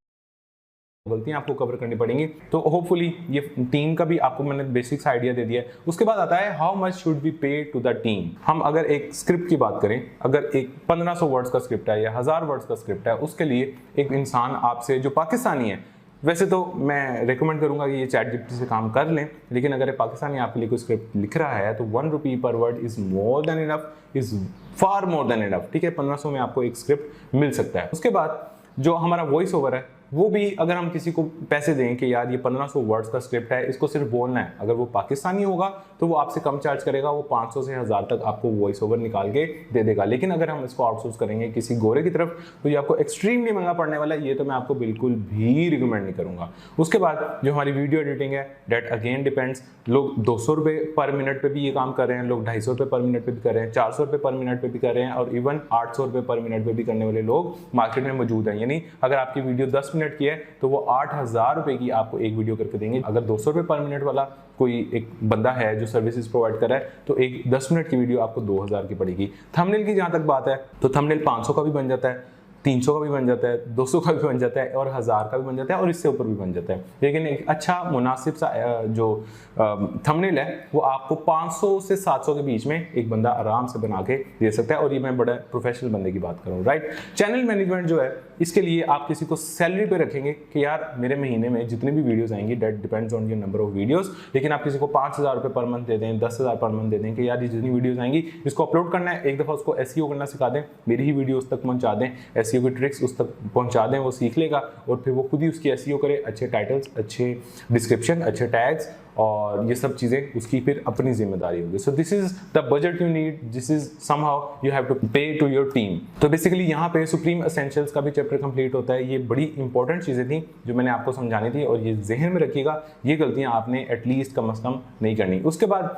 गलतियां आपको कवर करनी पड़ेंगी। तो होपफुली ये टीम का भी आपको मैंने बेसिक्स आइडिया दे दिया है। उसके बाद आता है हाउ मच शुड बी पे टू द टीम। हम अगर एक स्क्रिप्ट की बात करें, अगर एक 1500 वर्ड्स का स्क्रिप्ट है या 1000 वर्ड्स का स्क्रिप्ट है, उसके लिए एक इंसान आपसे जो पाकिस्तानी है, वैसे तो मैं रेकमेंड करूंगा कि ये ChatGPT से काम कर लें, लेकिन अगर पाकिस्तानी आपके लिए कोई स्क्रिप्ट लिख रहा है तो 1 रुपी पर word is more than enough, is far more than enough. ठीक है, 1500 में आपको एक स्क्रिप्ट मिल सकता है। उसके बाद जो हमारा वॉइस ओवर है वो भी अगर हम किसी को पैसे दें कि यार ये 1500 वर्ड्स का स्क्रिप्ट है, इसको सिर्फ बोलना है, अगर वो पाकिस्तानी होगा तो वो आपसे कम चार्ज करेगा, वो 500 से 1000 तक आपको वॉइस ओवर निकाल के दे देगा। लेकिन अगर हम इसको आउटसोर्स करेंगे किसी गोरे की तरफ तो ये आपको एक्सट्रीमली महंगा पड़ने वाला है, ये तो मैं आपको बिल्कुल भी रिकमेंड नहीं करूंगा। उसके बाद जो हमारी वीडियो एडिटिंग है, डेट अगेन डिपेंड्स। लोग 200 रुपये पर मिनट पे भी ये काम कर रहे हैं, लोग 250 रुपये पर मिनट पे भी कर रहे हैं, 400 रुपये पर मिनट पे भी कर रहे हैं और इवन 800 रुपये पर मिनट पे भी करने वाले लोग मार्केट में मौजूद हैं। यानी अगर आपकी वीडियो 10 मिनट की है तो वो 8000 रुपए की आपको एक वीडियो करके देंगे। अगर 200 रुपये पर मिनट वाला कोई एक बंदा है जो सर्विसेज प्रोवाइड कर रहा है तो एक 10 मिनट की वीडियो आपको 2000 की पड़ेगी। थंबनेल की जहां तक बात है तो थंबनेल 500 का भी बन जाता है, 300 का भी बन जाता है, 200 का भी बन जाता है और 1000 का भी बन जाता है और इससे ऊपर भी बन जाता है। लेकिन एक अच्छा मुनासिब सा जो थंबनेल है वो आपको 500 से 700 के बीच में एक बंदा आराम से बना के दे सकता है, और ये मैं बड़े प्रोफेशनल बंदे की बात कर रहा हूँ, राइट। चैनल मैनेजमेंट जो है इसके लिए आप किसी को सैलरी पे रखेंगे कि यार मेरे महीने में जितनी भी वीडियोस आएंगी, that depends on your number of videos, लेकिन आप किसी को 5000 रुपये पर मंथ दे दें, 10,000 पर मंथ दे दें कि यार ये जितनी वीडियोस आएंगी इसको अपलोड करना है, एक दफ़ा उसको SEO करना सिखा दें, मेरी ही वीडियो उस तक पहुँचा दें, SEO की ट्रिक्स उस तक पहुँचा दें, वो सीख लेगा और फिर वो खुद ही उसकी SEO करे, अच्छे टाइटल्स, अच्छे डिस्क्रिप्शन, अच्छे टैग्स और ये सब चीज़ें उसकी फिर अपनी जिम्मेदारी होगी। So this is the budget you need, this is somehow you have to pay to your team. तो बेसिकली यहाँ पे सुप्रीम एसेंशियल्स का भी चैप्टर कंप्लीट होता है। ये बड़ी इंपॉर्टेंट चीज़ें थी जो मैंने आपको समझानी थी और ये जहन में रखिएगा, ये गलतियाँ आपने एटलीस्ट कम अज़ कम नहीं करनी। उसके बाद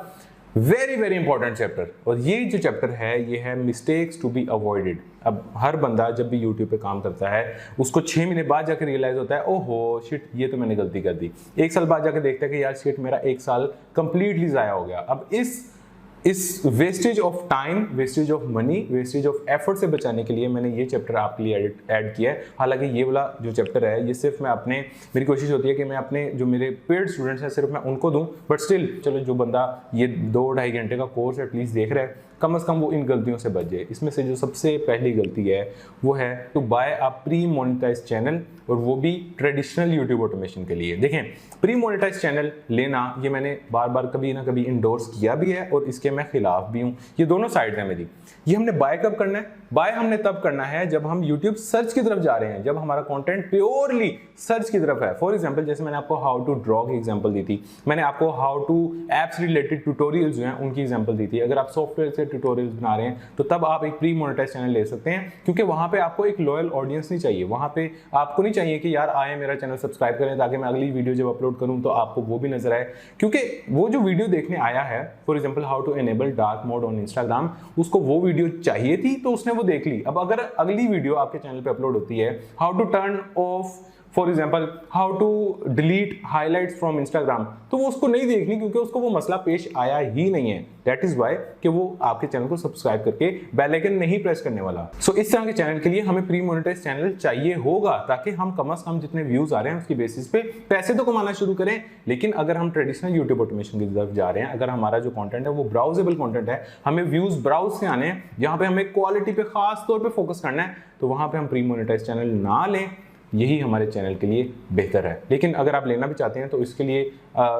वेरी वेरी इंपॉर्टेंट चैप्टर, और ये जो चैप्टर है ये है मिस्टेक्स टू बी अवॉइडेड। अब हर बंदा जब भी यूट्यूब पे काम करता है उसको 6 महीने बाद जाकर रियलाइज होता है ओहो शिट ये तो मैंने गलती कर दी। 1 साल बाद जाकर देखता है कि यार शिट मेरा 1 साल कंप्लीटली ज़ाया हो गया। अब इस wastage of time, wastage of money, wastage of effort से बचाने के लिए मैंने ये चैप्टर आपके लिए ऐड किया है। हालांकि ये वाला जो चैप्टर है ये सिर्फ मेरी कोशिश होती है कि मैं अपने जो मेरे पेड स्टूडेंट्स हैं सिर्फ मैं उनको दूं, बट स्टिल चलो जो बंदा ये 2-2.5 घंटे का कोर्स एटलीस्ट देख रहा है कम से कम वो इन गलतियों से बच जाए। इसमें से जो सबसे पहली गलती है वो है to buy a pre monetize channel, और वो भी ट्रेडिशनल यूट्यूब ऑटोमेशन के लिए। देखें प्री मोनेटाइज चैनल लेना ये मैंने बार बार कभी ना कभी इंडोर्स किया भी है और इसके मैं खिलाफ भी हूँ, ये दोनों साइड है मेरी। ये हमने बाय कब करना है बाय हमने तब करना है जब हम YouTube सर्च की तरफ जा रहे हैं, जब हमारा कंटेंट प्योरली सर्च की तरफ है। फॉर एग्जांपल जैसे मैंने आपको हाउ टू ड्रॉ की एग्जांपल दी थी, मैंने आपको how to apps related tutorials जो हैं उनकी एग्जांपल दी थी। अगर आप सॉफ्टवेयर से ट्यूटोरियल्स बना रहे हैं तो तब आप एक प्री मोनेटाइज चैनल ले सकते हैं, क्योंकि वहां पे आपको एक लॉयल ऑडियंस नहीं चाहिए। वहां पे आपको नहीं चाहिए कि यार आए मेरा चैनल सब्सक्राइब करें ताकि मैं अगली वीडियो जब अपलोड करूं तो आपको वो भी नजर आए, क्योंकि वो जो वीडियो देखने आया है, for example how to enable dark mode on Instagram, उसको वो वीडियो चाहिए थी तो उसने वो देख ली। अब अगर अगली वीडियो आपके चैनल पे अपलोड होती है how to turn off, for example how to delete highlights from Instagram, तो वो उसको नहीं देखनी, क्योंकि उसको वो मसला पेश आया ही नहीं है। दैट इज वाई कि वो आपके चैनल को सब्सक्राइब करके बेल आइकन नहीं प्रेस करने वाला। सो इस तरह के चैनल के लिए हमें प्री मोनेटाइज चैनल चाहिए होगा, ताकि हम कम से कम जितने व्यूज आ रहे हैं उसकी बेसिस पे पैसे तो कमाना शुरू करें। लेकिन अगर हम ट्रेडिशनल यूट्यूब ऑटोमेशन की तरफ जा रहे हैं, अगर हमारा जो कंटेंट है वो ब्राउजेबल कंटेंट है, हमें व्यूज ब्राउज से आने हैं, जहां पे हमें क्वालिटी पे खास तौर पे फोकस करना है, तो वहां पे हम प्री मोनेटाइज चैनल ना लें, यही हमारे चैनल के लिए बेहतर है। लेकिन अगर आप लेना भी चाहते हैं तो इसके लिए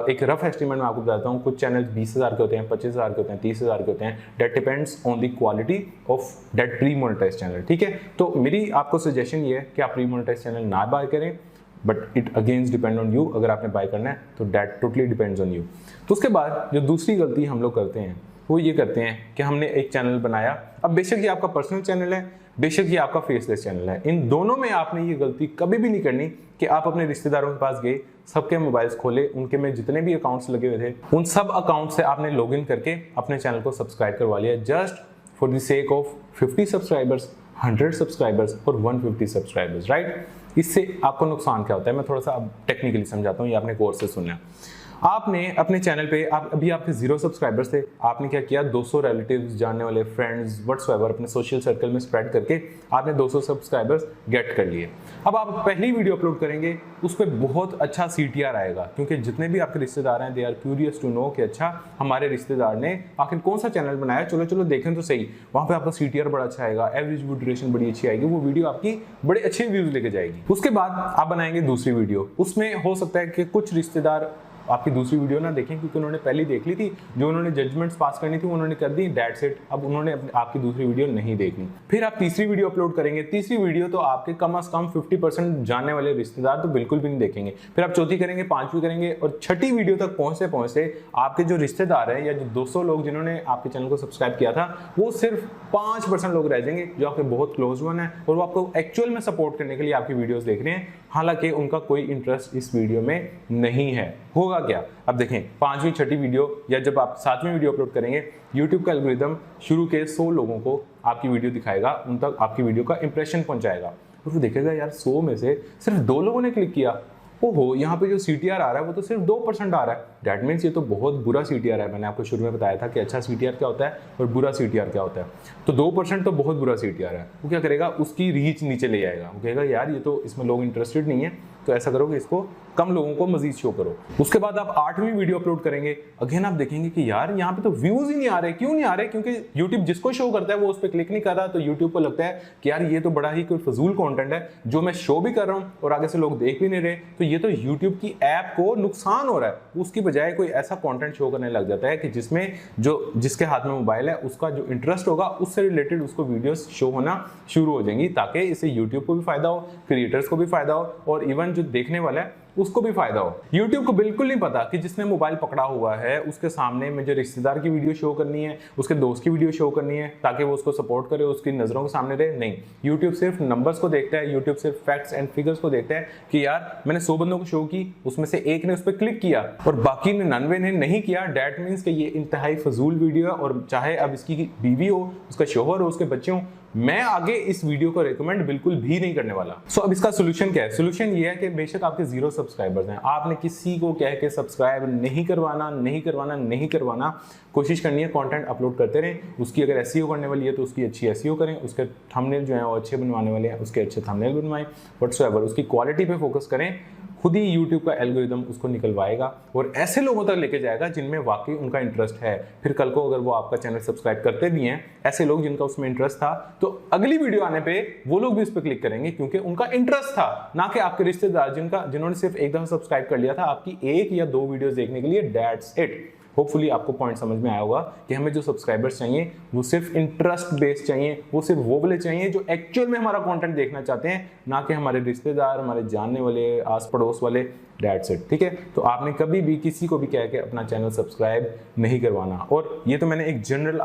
एक रफ एस्टिमेट मैं आपको बताता हूँ। कुछ चैनल 20,000 के होते हैं, 25,000 के होते हैं, 30,000 के होते हैं। That depends on the quality of that pre monetize channel. ठीक है, तो मेरी आपको सजेशन ये है कि आप प्री मोनेटाइज चैनल ना बाय करें, but it against depend on you. अगर आपने बाय करना है तो that totally depends on you. तो उसके बाद जो दूसरी गलती हम लोग करते हैं वो ये करते हैं कि हमने एक चैनल बनाया, अब बेशक ये आपका पर्सनल चैनल है, बेशक ये आपका फेसलेस चैनल है, इन दोनों में आपने ये गलती कभी भी नहीं करनी कि आप अपने रिश्तेदारों के पास गए, सबके मोबाइल्स खोले, उनके में जितने भी अकाउंट्स लगे हुए थे उन सब अकाउंट से आपने लॉगिन करके अपने चैनल को सब्सक्राइब करवा लिया, just for the sake of 50 subscribers, 100 subscribers और 150 सब्सक्राइबर्स, राइट। इससे आपको नुकसान क्या होता है मैं थोड़ा सा अब टेक्निकली समझाता हूँ, ये आपने कोर्स से सुनना है। आपने अपने चैनल पे अभी आपके 0 सब्सक्राइबर्स थे, आपने क्या किया, 200 रिलेटिव्स, जानने वाले, फ्रेंड्स, व्हाट्सएवर अपने सोशल सर्कल में स्प्रेड करके आपने 200 सब्सक्राइबर्स गेट कर लिए। अब आप पहली वीडियो अपलोड करेंगे, उस पर बहुत अच्छा CTR आएगा, क्योंकि जितने भी आपके रिश्तेदार हैं they are curious to know कि अच्छा हमारे रिश्तेदार ने आखिर कौन सा चैनल बनाया, चलो चलो देखें तो सही। वहाँ पे आपका CTR बड़ा अच्छा आएगा, एवरेज व्यू ड्यूरेशन बड़ी अच्छी आएगी, वो वीडियो आपकी बड़े अच्छे व्यूज लेके जाएगी। उसके बाद आप बनाएंगे दूसरी वीडियो, उसमें हो सकता है कि कुछ रिश्तेदार आपकी दूसरी वीडियो ना देखें, क्योंकि उन्होंने पहली देख ली थी, जो उन्होंने जजमेंट्स पास करनी थी उन्होंने कर दी, दैट्स इट। अब उन्होंने आपकी दूसरी वीडियो नहीं देखनी। फिर आप तीसरी वीडियो अपलोड करेंगे, तीसरी वीडियो तो आपके कम से कम 50% जानने वाले रिश्तेदार तो बिल्कुल भी नहीं देखेंगे। फिर आप चौथी करेंगे, पांचवी करेंगे, और छठी वीडियो तक पहुंचते पहुंचते आपके जो रिश्तेदार हैं या जो 200 लोग जिन्होंने आपके चैनल को सब्सक्राइब किया था, वो सिर्फ 5% लोग रह जाएंगे जो आपके बहुत क्लोज वन है, और वो आपको एक्चुअल में सपोर्ट करने के लिए आपकी वीडियोस देख रहे हैं, हालांकि उनका कोई इंटरेस्ट इस वीडियो में नहीं है। होगा क्या, अब देखें, पांचवी छठी वीडियो या जब आप 7वीं वीडियो अपलोड करेंगे, YouTube का एल्गोरिदम शुरू के 100 लोगों को आपकी वीडियो दिखाएगा, उन तक आपकी वीडियो का इंप्रेशन पहुंचाएगा, और वो देखेगा यार 100 में से सिर्फ 2 लोगों ने क्लिक किया, ओहो यहाँ पे जो CTR आ रहा है वो तो सिर्फ 2% आ रहा है, दैट मीन्स ये तो बहुत बुरा CTR है। मैंने आपको शुरू में बताया था कि अच्छा CTR क्या होता है और बुरा CTR क्या होता है। तो 2% तो बहुत बुरा CTR है। वो क्या करेगा, उसकी रीच नीचे ले जाएगा, वो कहेगा यार ये तो इसमें लोग इंटरेस्टेड नहीं है, तो ऐसा करो कि इसको कम लोगों को मजीद शो करो। उसके बाद आप 8वीं वीडियो अपलोड करेंगे, अगेन आप देखेंगे कि यार यहाँ पे तो व्यूज ही नहीं आ रहे। क्यों नहीं आ रहे? क्योंकि YouTube जिसको शो करता है वो उस पर क्लिक नहीं कर रहा, तो YouTube को लगता है कि यार ये तो बड़ा ही कोई फजूल कंटेंट है जो मैं शो भी कर रहा हूँ और आगे से लोग देख भी नहीं रहे, तो ये तो YouTube की ऐप को नुकसान हो रहा है। उसकी बजाय कोई ऐसा कंटेंट शो करने लग जाता है कि जिसमें जिसके हाथ में मोबाइल है उसका जो इंटरेस्ट होगा उससे रिलेटेड उसको वीडियोस शो होना शुरू हो जाएंगी, ताकि इससे YouTube को भी फायदा हो, क्रिएटर्स को भी फायदा हो, और इवन जो देखने वाला है उसको भी फायदा हो। YouTube को बिल्कुल नहीं पता कि जिसने मोबाइल पकड़ा हुआ है उसके सामने मुझे रिश्तेदार की वीडियो शो करनी है, उसके दोस्त की वीडियो शो करनी है, ताकि वो उसको सपोर्ट करे, उसकी नजरों के सामने रहे। नहीं, YouTube सिर्फ नंबर्स को देखता है, YouTube सिर्फ फैक्ट्स एंड फिगर्स को देखता है कि यार मैंने 100 बंदों को शो की, उसमें से एक ने उस पर क्लिक किया और बाकी 99 ने नहीं किया, दैट मीन्स कि ये इंतहाई फजूल वीडियो है, और चाहे अब इसकी बीवी हो, उसका शोहर हो, उसके बच्चे हो, मैं आगे इस वीडियो को रेकमेंड बिल्कुल भी नहीं करने वाला। सो अब इसका सोल्यूशन क्या है? सोल्यूशन ये है कि बेशक आपके 0 सब्सक्राइबर्स हैं, आपने किसी को कह के सब्सक्राइब नहीं करवाना, कोशिश करनी है कंटेंट अपलोड करते रहें। उसकी अगर एसईओ करने वाली है तो उसकी अच्छी एसईओ करें, उसके थंबनेल जो है वो अच्छे बनवाने वाले हैं उसके अच्छे थंबनेल बनवाएं, व्हाट्सएवर उसकी क्वालिटी पे फोकस करें। खुद ही YouTube का एल्गोरिदम उसको निकलवाएगा और ऐसे लोगों तक लेके जाएगा जिनमें वाकई उनका इंटरेस्ट है। फिर कल को अगर वो आपका चैनल सब्सक्राइब करते भी हैं, ऐसे लोग जिनका उसमें इंटरेस्ट था, तो अगली वीडियो आने पे वो लोग भी उस पर क्लिक करेंगे क्योंकि उनका इंटरेस्ट था, ना कि आपके रिश्तेदार जिन्होंने सिर्फ एक दफा सब्सक्राइब कर लिया था आपकी 1 या 2 वीडियोस देखने के लिए, दैट्स इट। होपफुली आपको पॉइंट समझ में आया होगा कि हमें जो सब्सक्राइबर्स चाहिए वो सिर्फ इंटरेस्ट बेस्ड चाहिए, वो सिर्फ वो वाले चाहिए जो एक्चुअल में हमारा कंटेंट देखना चाहते हैं, ना कि हमारे रिश्तेदार, हमारे जानने वाले, आस पड़ोस वाले। दैट्स इट, ठीक है। तो आपने कभी भी किसी को भी कह के अपना चैनल सब्सक्राइब नहीं करवाना। और ये तो मैंने एक जनरल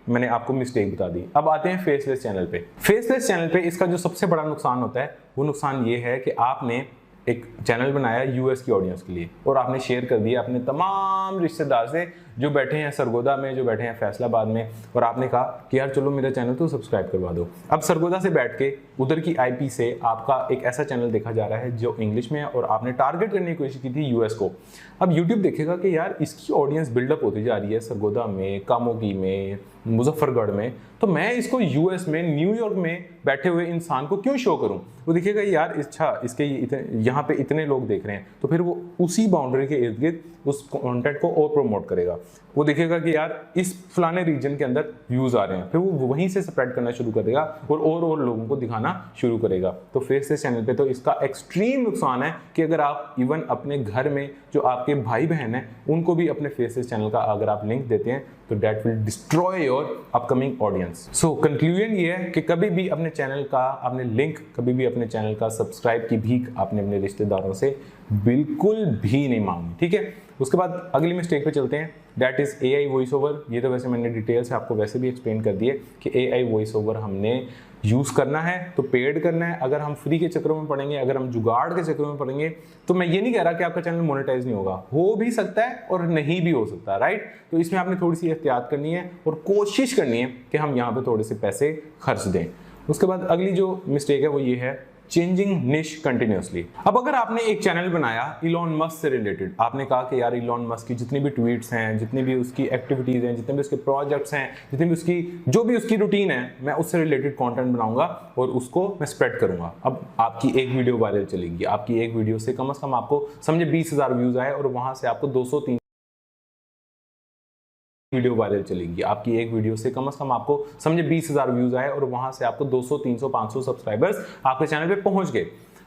मैंने आपको मिस्टेक बता दी। अब आते हैं फेसलेस चैनल पे। फेसलेस चैनल पे इसका जो सबसे बड़ा नुकसान होता है वो नुकसान ये है कि आपने एक चैनल बनाया यूएस की ऑडियंस के लिए और आपने शेयर कर दिया अपने तमाम रिश्तेदार से जो बैठे हैं सरगोदा में, जो बैठे हैं फैसलाबाद में, और आपने कहा कि यार चलो मेरा चैनल तो सब्सक्राइब करवा दो। अब सरगोदा से बैठ के उधर की आईपी से आपका एक ऐसा चैनल देखा जा रहा है जो इंग्लिश में है और आपने टारगेट करने की कोशिश की थी यूएस को। अब यूट्यूब देखेगा कि यार इसकी ऑडियंस बिल्डअप होती जा रही है सरगोदा में, कामोगी में, मुजफ्फरगढ़ में, तो मैं इसको यूएस में, न्यूयॉर्क में बैठे हुए इंसान को क्यों शो करूं। वो देखिएगा यार अच्छा इसके यहाँ पे इतने लोग देख रहे हैं, तो फिर वो उसी बाउंड्री के इर्द गिर्द उस कंटेंट को और प्रमोट करेगा। वो देखेगा कि यार इस फलाने रीजन के अंदर व्यूज आ रहे हैं, फिर वो वहीं से स्प्रेड करना शुरू करेगा और लोगों को दिखाना शुरू करेगा। तो फेसलेस चैनल पे तो इसका एक्सट्रीम नुकसान है कि अगर आप इवन अपने घर में जो आपके भाई बहन हैं उनको भी अपने फेसलेस चैनल का अगर आप लिंक देते हैं तो that will destroy your upcoming audience. So conclusion ये है कि कभी भी अपने चैनल का आपने लिंक, कभी भी अपने चैनल का सब्सक्राइब की भीख आपने अपने रिश्तेदारों से बिल्कुल भी नहीं मांगनी, ठीक है। उसके बाद अगली मिस्टेक पे चलते हैं, that is AI voice over. ये तो वैसे मैंने डिटेल से आपको वैसे भी एक्सप्लेन कर दिए कि एआई वॉइस ओवर हमने यूज़ करना है तो पेड करना है। अगर हम फ्री के चक्करों में पड़ेंगे, अगर हम जुगाड़ के चक्करों में पड़ेंगे, तो मैं ये नहीं कह रहा कि आपका चैनल मोनेटाइज नहीं होगा, हो भी सकता है और नहीं भी हो सकता, राइट। तो इसमें आपने थोड़ी सी एहतियात करनी है और कोशिश करनी है कि हम यहाँ पे थोड़े से पैसे खर्च दें। उसके बाद अगली जो मिस्टेक है वो ये है चेंजिंग निश कंटिन्यूसली। अब अगर आपने एक चैनल बनाया इलॉन मस्क से रिलेटेड, आपने कहा कि यार इलॉन मस्क की जितनी भी ट्वीट्स हैं, जितनी भी उसकी एक्टिविटीज हैं, जितने भी उसके प्रोजेक्ट्स हैं, जितनी भी उसकी जो भी उसकी रूटीन है, मैं उससे रिलेटेड कंटेंट बनाऊंगा और उसको मैं स्प्रेड करूंगा। अब आपकी एक वीडियो वायरल चलेगी, आपकी एक वीडियो से कम आपको समझे 20,000 व्यूज आए और वहां से आपको 200-300 वीडियो वायरल चलेगी, आपकी एक वीडियो से कम आपको समझे 20,000 व्यूज आए और वहां से आपको 200, 300, 500 सब्सक्राइबर्स आपके चैनल पे पहुंच गए।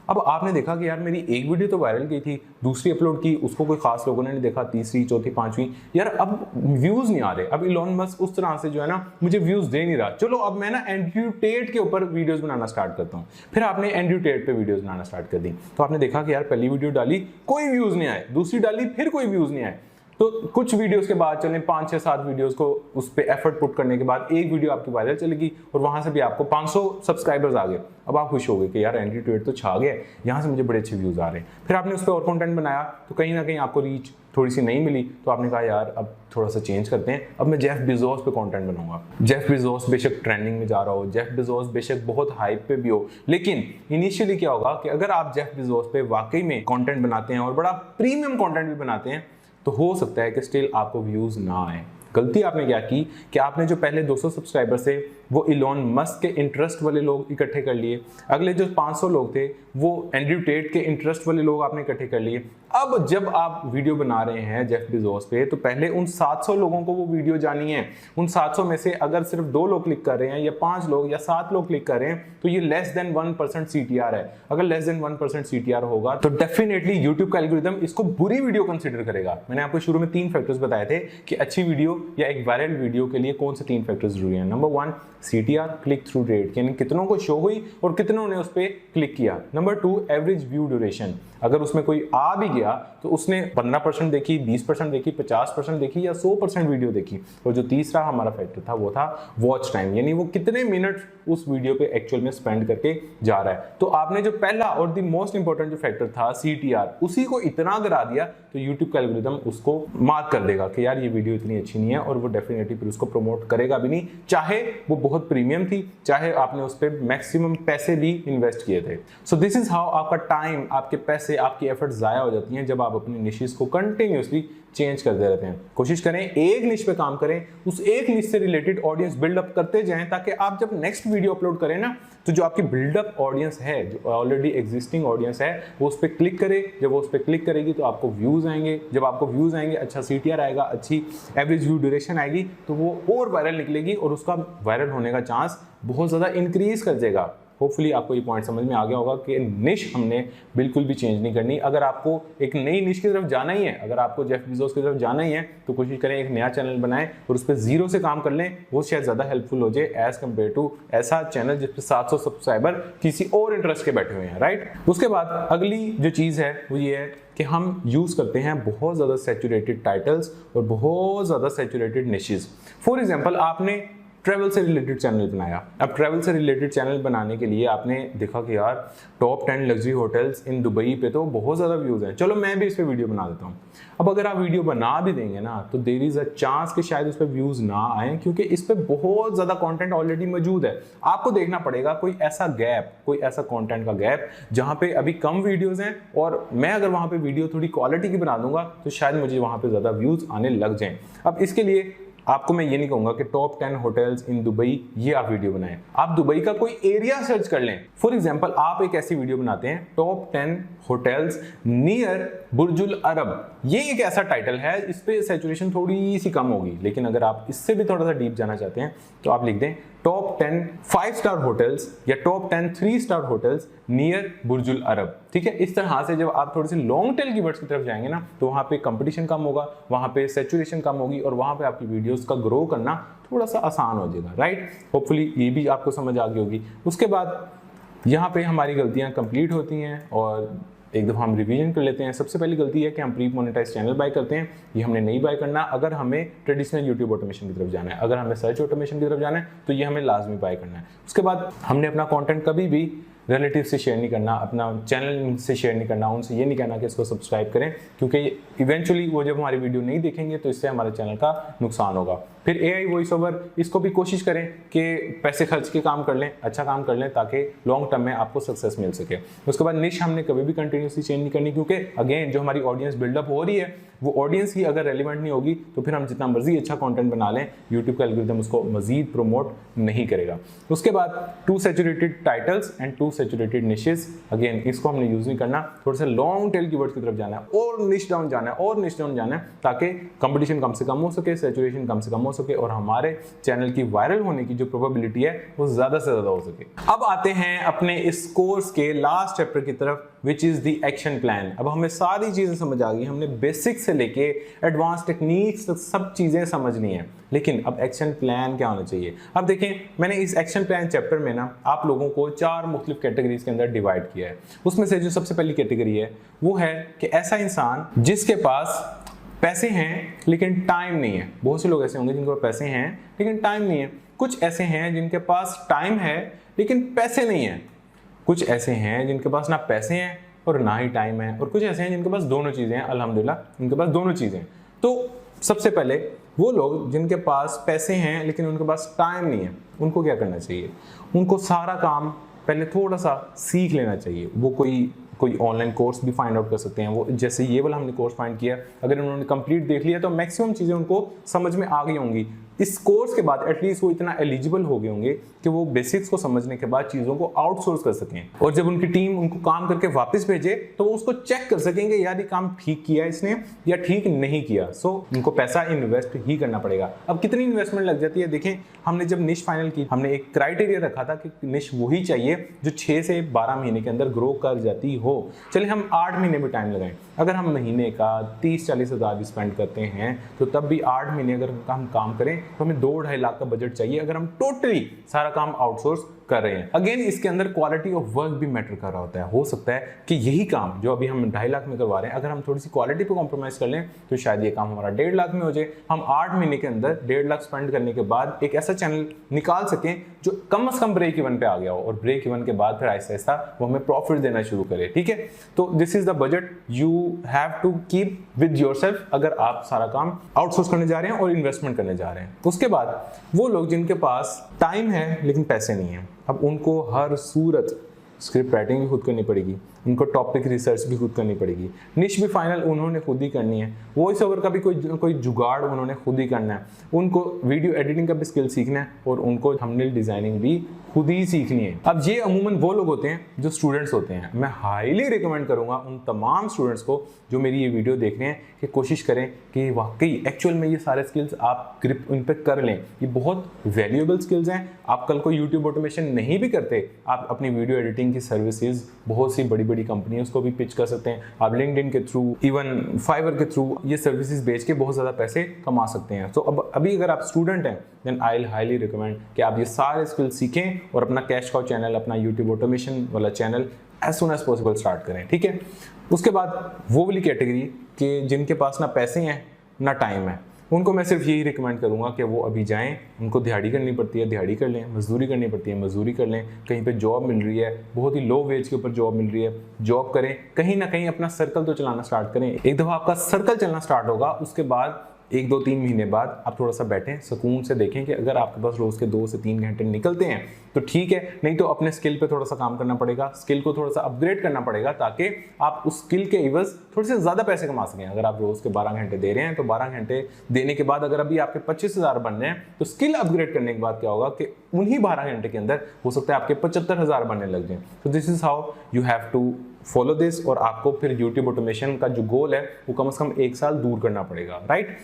अब आपने देखा कि यार मेरी एक वीडियो तो वायरल गई थी, दूसरी अपलोड की, उसको कोई खास लोगों ने नहीं देखा, तीसरी, चौथी, पांचवी, यार अब व्यूज नहीं आ रहे। अब इलॉन मस्क उस तरह से जो है ना मुझे व्यूज दे नहीं रहा, चलो अब मैं ना एंड्रयू टेट के ऊपर वीडियोस बनाना स्टार्ट करता हूँ। फिर आपने एंड्रयू टेट पे वीडियोस बनाना स्टार्ट कर दी, तो आपने देखा कि यार पहली वीडियो डाली कोई व्यूज नहीं आए, दूसरी डाली फिर कोई व्यूज नहीं आए, तो कुछ वीडियोस के बाद चलें 5, 6, 7 वीडियोस को उस पे एफर्ट पुट करने के बाद एक वीडियो आपकी वायरल चलेगी और वहां से भी आपको 500 सब्सक्राइबर्स आ गए। अब आप खुश हो गए कि यार एंट्री ट्वीट तो छा गया, यहाँ से मुझे बड़े अच्छे व्यूज आ रहे हैं। फिर आपने उस पर और कंटेंट बनाया तो कहीं ना कहीं आपको रीच थोड़ी सी नहीं मिली, तो आपने कहा यार अब थोड़ा सा चेंज करते हैं, अब मैं जेफ बेजोस पे कंटेंट बनाऊंगा। जेफ बेजोस बेशक ट्रेंडिंग में जा रहा हो, जेफ बेजोस बेशक बहुत हाइप पे भी हो, लेकिन इनिशियली क्या होगा कि अगर आप जेफ बेजोस पे वाकई में कंटेंट बनाते हैं और बड़ा प्रीमियम कंटेंट भी बनाते हैं, तो हो सकता है कि स्टिल आपको व्यूज ना आए। गलती आपने क्या की कि आपने जो पहले 200 सब्सक्राइबर थे वो इलॉन मस्क के इंटरेस्ट वाले लोग इकट्ठे कर लिए, अगले जो 500 लोग थे वो एंड्रयू टेट के इंटरेस्ट वाले लोग आपने इकट्ठे कर लिए। अब जब आप वीडियो बना रहे हैं जेफ बेजोस पे, तो पहले उन 700 लोगों को वो वीडियो जानी है। उन 700 में से अगर सिर्फ 2 लोग क्लिक कर रहे हैं या 5 लोग या 7 लोग क्लिक कर रहे हैं, तो ये लेस देन 1% CTR है। अगर लेस देन 1% CTR होगा तो डेफिनेटली यूट्यूब का एल्गोरिथम इसको बुरी वीडियो कंसिडर करेगा। मैंने आपको शुरू में 3 फैक्टर्स बताए थे कि अच्छी वीडियो या एक वायरल वीडियो के लिए कौन से 3 फैक्टर्स जरूरी हैं। Number 1 CTR, click through rate, यानी कितनों को शो हुई और कितनों ने उस पर क्लिक किया। नंबर 2 एवरेज व्यू ड्यूरेशन, अगर उसमें कोई आ भी गया तो उसने 15% देखी, 20% देखी, 50% देखी या 100% वीडियो देखी। और जो तीसरा हमारा फैक्टर था वो था वॉच टाइम, यानी वो कितने मिनट उस वीडियो पे एक्चुअल में स्पेंड करके जा रहा है। तो आपने जो पहला और द मोस्ट इंपॉर्टेंट जो फैक्टर था CTR, उसी को इतना गिरा दिया तो यूट्यूब का एल्गोरिथम उसको मार्क कर देगा कि यार ये वीडियो इतनी अच्छी नहीं है, और वो डेफिनेटली फिर उसको प्रमोट करेगा भी नहीं, चाहे वो बहुत प्रीमियम थी, चाहे आपने उस पर मैक्सिमम पैसे भी इन्वेस्ट किए थे। सो दिस इज हाउ आपका टाइम, आपके पैसे, आपकी एफर्ट जाया हो जाती हैं जब आप अपनी निशेस को कंटिन्यूसली चेंज करते रहते हैं। कोशिश करें एक निश पे काम करें, उस एक निश से रिलेटेड ऑडियंस बिल्डअप करते जाएं, ताकि आप जब नेक्स्ट वीडियो अपलोड करें ना, तो जो आपकी बिल्डअप ऑडियंस है, जो ऑलरेडी एग्जिस्टिंग ऑडियंस है, वो उस पर क्लिक करे। जब वो उस पर क्लिक करेगी तो आपको व्यूज आएंगे, जब आपको व्यूज आएंगे, अच्छा CTR आएगा, अच्छी एवरेज व्यू ड्यूरेशन आएगी, तो वो और वायरल निकलेगी और उसका वायरल होने का चांस बहुत ज़्यादा इंक्रीज कर जाएगा। होपफुली आपको ये पॉइंट समझ में आ गया होगा कि निश हमने बिल्कुल भी चेंज नहीं करनी। अगर आपको एक नई निश की तरफ जाना ही है, अगर आपको जेफ बेजोस की तरफ जाना ही है, तो कोशिश करें एक नया चैनल बनाएं और उस पर जीरो से काम कर लें। वो शायद ज़्यादा हेल्पफुल हो जाए एज कम्पेयर टू ऐसा चैनल जिस पर 700 सब्सक्राइबर किसी और इंटरेस्ट के बैठे हुए हैं, राइट। उसके बाद अगली जो चीज़ है वो ये है कि हम यूज़ करते हैं बहुत ज़्यादा सैचुरेटेड टाइटल्स और बहुत ज़्यादा सैचुरेटेड निशेस। फॉर एग्जांपल, आपने ट्रैवल से रिलेटेड चैनल बनाया। अब ट्रैवल से रिलेटेड चैनल बनाने के लिए आपने देखा कि यार top 10 luxury hotels in Dubai पे तो बहुत ज़्यादा व्यूज़ हैं, चलो मैं भी इस पर वीडियो बना देता हूँ। अब अगर आप वीडियो बना भी देंगे ना, तो देयर इज़ अ चांस कि शायद उस पर व्यूज़ ना आए, क्योंकि इस पर बहुत ज़्यादा कंटेंट ऑलरेडी मौजूद है। आपको देखना पड़ेगा कोई ऐसा गैप, कोई ऐसा कंटेंट का गैप जहाँ पे अभी कम वीडियोज़ हैं, और मैं अगर वहाँ पे वीडियो थोड़ी क्वालिटी की बना दूंगा तो शायद मुझे वहाँ पे ज़्यादा व्यूज़ आने लग जाएँ। अब इसके लिए आपको मैं ये नहीं कहूंगा कि टॉप 10 होटल्स इन दुबई ये आप वीडियो बनाएं, आप दुबई का कोई एरिया सर्च कर लें। फॉर एग्जांपल, आप एक ऐसी वीडियो बनाते हैं टॉप 10 होटल्स नियर बुर्जुल अरब, ये एक ऐसा टाइटल है, इस पे सैचुरेशन थोड़ी सी कम होगी। लेकिन अगर आप इससे भी थोड़ा सा डीप जाना चाहते हैं तो आप लिख दें टॉप 10 5 स्टार होटल्स या top 10 3 star hotels near Burj Al Arab. ठीक है, इस तरह से जब आप थोड़ी सी लॉन्ग टेल कीवर्ड्स की तरफ जाएंगे ना, तो वहाँ पे कंपटीशन कम होगा, वहाँ पे सैचुरेशन कम होगी और वहाँ पे आपकी वीडियोस का ग्रो करना थोड़ा सा आसान हो जाएगा, राइट। होपफुली ये भी आपको समझ आ गई होगी। उसके बाद यहाँ पे हमारी गलतियाँ कंप्लीट होती हैं और एक दफ़ा हम रिवीजन कर लेते हैं। सबसे पहली गलती है कि हम प्री मोनेटाइज चैनल बाय करते हैं, ये हमने नहीं बाय करना। अगर हमें ट्रेडिशनल यूट्यूब ऑटोमेशन की तरफ जाना है, अगर हमें सर्च ऑटोमेशन की तरफ जाना है, तो ये हमें लाजमी बाय करना है। उसके बाद हमने अपना कंटेंट कभी भी रिलेटिव से शेयर नहीं करना, अपना चैनल से शेयर नहीं करना, उनसे ये नहीं कहना कि इसको सब्सक्राइब करें, क्योंकि इवेंचुअली वो जब हमारी वीडियो नहीं देखेंगे तो इससे हमारे चैनल का नुकसान होगा। फिर AI वॉइस ओवर, इसको भी कोशिश करें कि पैसे खर्च के काम कर लें, अच्छा काम कर लें, ताकि लॉन्ग टर्म में आपको सक्सेस मिल सके। उसके बाद निश हमने कभी भी कंटिन्यूसली चेंज नहीं करनी, क्योंकि अगेन जो हमारी ऑडियंस बिल्डअप हो रही है वो ऑडियंस ही अगर रेलिवेंट नहीं होगी तो फिर हम जितना मर्जी अच्छा कंटेंट बना लें, यूट्यूब का एल्गोरिथम उसको मजीद प्रमोट नहीं करेगा। उसके बाद too saturated titles and too saturated niches, again इसको हमने यूज नहीं करना, थोड़ा सा लॉन्ग टेल कीवर्ड्स की तरफ जाना है और निश डाउन जाना है और निश डाउन जाना है, ताकि कंपटीशन कम से कम हो सके, सैचुरेशन कम से कम हो सके और हमारे चैनल की वायरल होने की जो प्रोबेबिलिटी है वो ज्यादा से ज्यादा हो सके। अब आते हैं अपने इस कोर्स के लास्ट चैप्टर की तरफ, which is the action plan. अब हमें सारी चीजें समझ आ गई, हमने बेसिक से लेके एडवांस टेक्निक्स तक सब चीजें समझनी है, लेकिन अब एक्शन प्लान क्या होना चाहिए। अब देखें, मैंने इस एक्शन प्लान चैप्टर में ना आप लोगों को 4 मुख्तलिफ कैटेगरीज के अंदर डिवाइड किया है। उसमें से जो सबसे पहली कैटेगरी है वो है कि ऐसा इंसान जिसके पास पैसे हैं लेकिन टाइम नहीं है। बहुत से लोग ऐसे होंगे जिनके पास पैसे हैं लेकिन टाइम नहीं है। कुछ ऐसे हैं जिनके पास टाइम है लेकिन पैसे नहीं है। कुछ ऐसे हैं जिनके पास ना पैसे हैं और ना ही टाइम है, और कुछ ऐसे हैं जिनके पास दोनों चीज़ें हैं। अल्हम्दुलिल्लाह उनके पास दोनों चीज़ें हैं। तो सबसे पहले वो लोग जिनके पास पैसे हैं लेकिन उनके पास टाइम नहीं है, उनको क्या करना चाहिए? उनको सारा काम पहले थोड़ा सा सीख लेना चाहिए। वो कोई ऑनलाइन कोर्स भी फाइंड आउट कर सकते हैं। वो जैसे ये वाला हमने कोर्स फाइंड किया, अगर उन्होंने कंप्लीट देख लिया तो मैक्सिमम चीज़ें उनको समझ में आ गई होंगी। इस कोर्स के बाद एटलीस्ट वो इतना एलिजिबल हो गए होंगे कि वो बेसिक्स को समझने के बाद चीज़ों को आउटसोर्स कर सकें, और जब उनकी टीम उनको काम करके वापस भेजे तो वो उसको चेक कर सकेंगे यार ये काम ठीक किया इसने या ठीक नहीं किया। सो उनको पैसा इन्वेस्ट ही करना पड़ेगा। अब कितनी इन्वेस्टमेंट लग जाती है? देखें, हमने जब निश फाइनल की, हमने एक क्राइटेरिया रखा था कि निश वही चाहिए जो 6 से 12 महीने के अंदर ग्रो कर जाती हो। चलिए हम 8 महीने भी टाइम लगाएं। अगर हम महीने का 30-40 हज़ार भी स्पेंड करते हैं तो तब भी 8 महीने अगर हम काम करें तो हमें 2-2.5 लाख का बजट चाहिए, अगर हम टोटली सारा काम आउटसोर्स कर रहे हैं। अगेन इसके अंदर क्वालिटी ऑफ वर्क भी मैटर कर रहा होता है। हो सकता है कि यही काम जो अभी हम 2.5 लाख में करवा रहे हैं, अगर हम थोड़ी सी क्वालिटी पे कॉम्प्रोमाइज कर लें तो शायद ये काम हमारा 1.5 लाख में हो जाए। हम 8 महीने के अंदर 1.5 लाख स्पेंड करने के बाद एक ऐसा चैनल निकाल सकें जो कम से कम ब्रेक इवन पे आ गया हो, और ब्रेक इवन के बाद फिर आहिस्ता आहिस्ता वो हमें प्रॉफिट देना शुरू करे। ठीक है, तो this is the budget you have to keep with yourself अगर आप सारा काम आउटसोर्स करने जा रहे हैं और इन्वेस्टमेंट करने जा रहे हैं। उसके बाद वो लोग जिनके पास टाइम है लेकिन पैसे नहीं है, अब उनको हर सूरत स्क्रिप्ट राइटिंग भी खुद करनी पड़ेगी, उनको टॉपिक रिसर्च भी खुद करनी पड़ेगी, निश भी फाइनल उन्होंने खुद ही करनी है, वॉइस ओवर का भी कोई जुगाड़ उन्होंने खुद ही करना है, उनको वीडियो एडिटिंग का भी स्किल सीखना है और उनको थंबनेल डिजाइनिंग भी खुद ही सीखनी है। अब ये अमूमन वो लोग होते हैं जो स्टूडेंट्स होते हैं। मैं हाईली रिकमेंड करूंगा उन तमाम स्टूडेंट्स को जो मेरी ये वीडियो देख रहे हैं कि कोशिश करें कि वाकई एक्चुअल में ये सारे स्किल्स आप ग्रिप उन पे कर लें। ये बहुत वैल्यूएबल स्किल्स हैं। आप कल को यूट्यूब ऑटोमेशन नहीं भी करते, आप अपनी वीडियो एडिटिंग की सर्विसेज बहुत सी बड़ी बड़ी कंपनियों उसको भी पिच कर सकते हैं। आप लिंक्डइन के थ्रू, इवन फाइवर के थ्रू ये सर्विसेज बेच के बहुत ज़्यादा पैसे कमा सकते हैं। तो अब अभी अगर आप स्टूडेंट हैं then I will highly recommend कि आप ये सारे स्किल्स सीखें और अपना कैश काउ चैनल, अपना यूट्यूब ऑटोमेशन वाला channel as soon as possible start करें, ठीक है। उसके बाद वो वाली कैटेगरी कि जिनके पास ना पैसे हैं ना टाइम है, उनको मैं सिर्फ यही रिकमेंड करूंगा कि वो अभी जाएं। उनको दिहाड़ी करनी पड़ती है, दिहाड़ी कर लें, मजदूरी करनी पड़ती है, मजदूरी कर लें, कहीं पे जॉब मिल रही है, बहुत ही लो वेज के ऊपर जॉब मिल रही है, जॉब करें, कहीं ना कहीं अपना सर्कल तो चलाना स्टार्ट करें। एक दफ़ा आपका सर्कल चलना स्टार्ट होगा, उसके बाद 1, 2, 3 महीने बाद आप थोड़ा सा बैठें, सुकून से देखें कि अगर आपके पास रोज़ के 2 से 3 घंटे निकलते हैं तो ठीक है, नहीं तो अपने स्किल पे थोड़ा सा काम करना पड़ेगा, स्किल को थोड़ा सा अपग्रेड करना पड़ेगा ताकि आप उस स्किल के इवज थोड़े से ज़्यादा पैसे कमा सकें। अगर आप रोज़ के 12 घंटे दे रहे हैं तो 12 घंटे देने के बाद अगर अभी आपके 25,000 बन रहे हैं तो स्किल अपग्रेड करने के बाद क्या होगा कि उन्हीं 12 घंटे के अंदर हो सकता है आपके 75,000 बनने लग जाए। तो this is how you have to follow this. और आपको फिर यूट्यूब ऑटोमेशन का जो गोल है वो कम से कम 1 साल दूर करना पड़ेगा, राइट।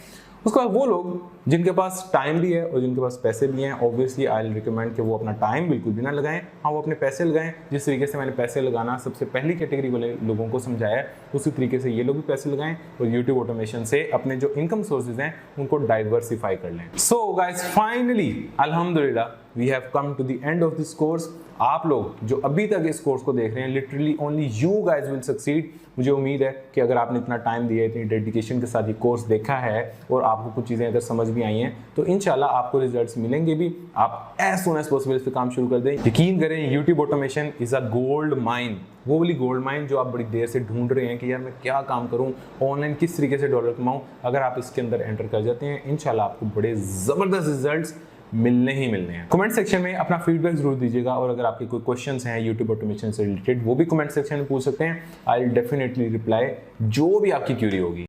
उसके बाद वो लोग जिनके पास टाइम भी है और जिनके पास पैसे भी हैं, ऑब्वियसली आई विल रिकमेंड कि वो अपना टाइम बिल्कुल भी ना लगाएं, हाँ वो अपने पैसे लगाएं। जिस तरीके से मैंने पैसे लगाना सबसे पहली कैटेगरी वाले लोगों को समझाया है, उसी तरीके से ये लोग भी पैसे लगाएं और यूट्यूब ऑटोमेशन से अपने जो इनकम सोर्सेज हैं उनको डाइवर्सिफाई कर लें। सो गाइस, फाइनली अल्हम्दुलिल्लाह we have come to the end of this course. आप लोग जो अभी तक इस कोर्स को देख रहे हैं, literally only you guys will succeed. मुझे उम्मीद है कि अगर आपने इतना टाइम दिया है, इतनी डेडिकेशन के साथ ये कोर्स देखा है और आपको कुछ चीज़ें अगर समझ भी आई हैं तो इंशाल्लाह आपको रिजल्ट्स मिलेंगे भी। आप एज सुन एज पॉसिबल इस पे काम शुरू कर दें। यकीन करें, YouTube automation is a gold mine, वो वाली गोल्ड माइन जो आप बड़ी देर से ढूंढ रहे हैं कि यार मैं क्या काम करूं, ऑनलाइन किस तरीके से डॉलर कमाऊं। अगर आप इसके अंदर एंटर कर जाते हैं इंशाल्लाह आपको बड़े ज़बरदस्त रिजल्ट्स मिलने ही मिलने हैं। कमेंट सेक्शन में अपना फीडबैक जरूर दीजिएगा और अगर आपके कोई क्वेश्चंस हैं यूट्यूब ऑटोमेशन से रिलेटेड वो भी कमेंट सेक्शन में पूछ सकते हैं। आई विल डेफिनेटली रिप्लाई जो भी आपकी क्यूरी होगी।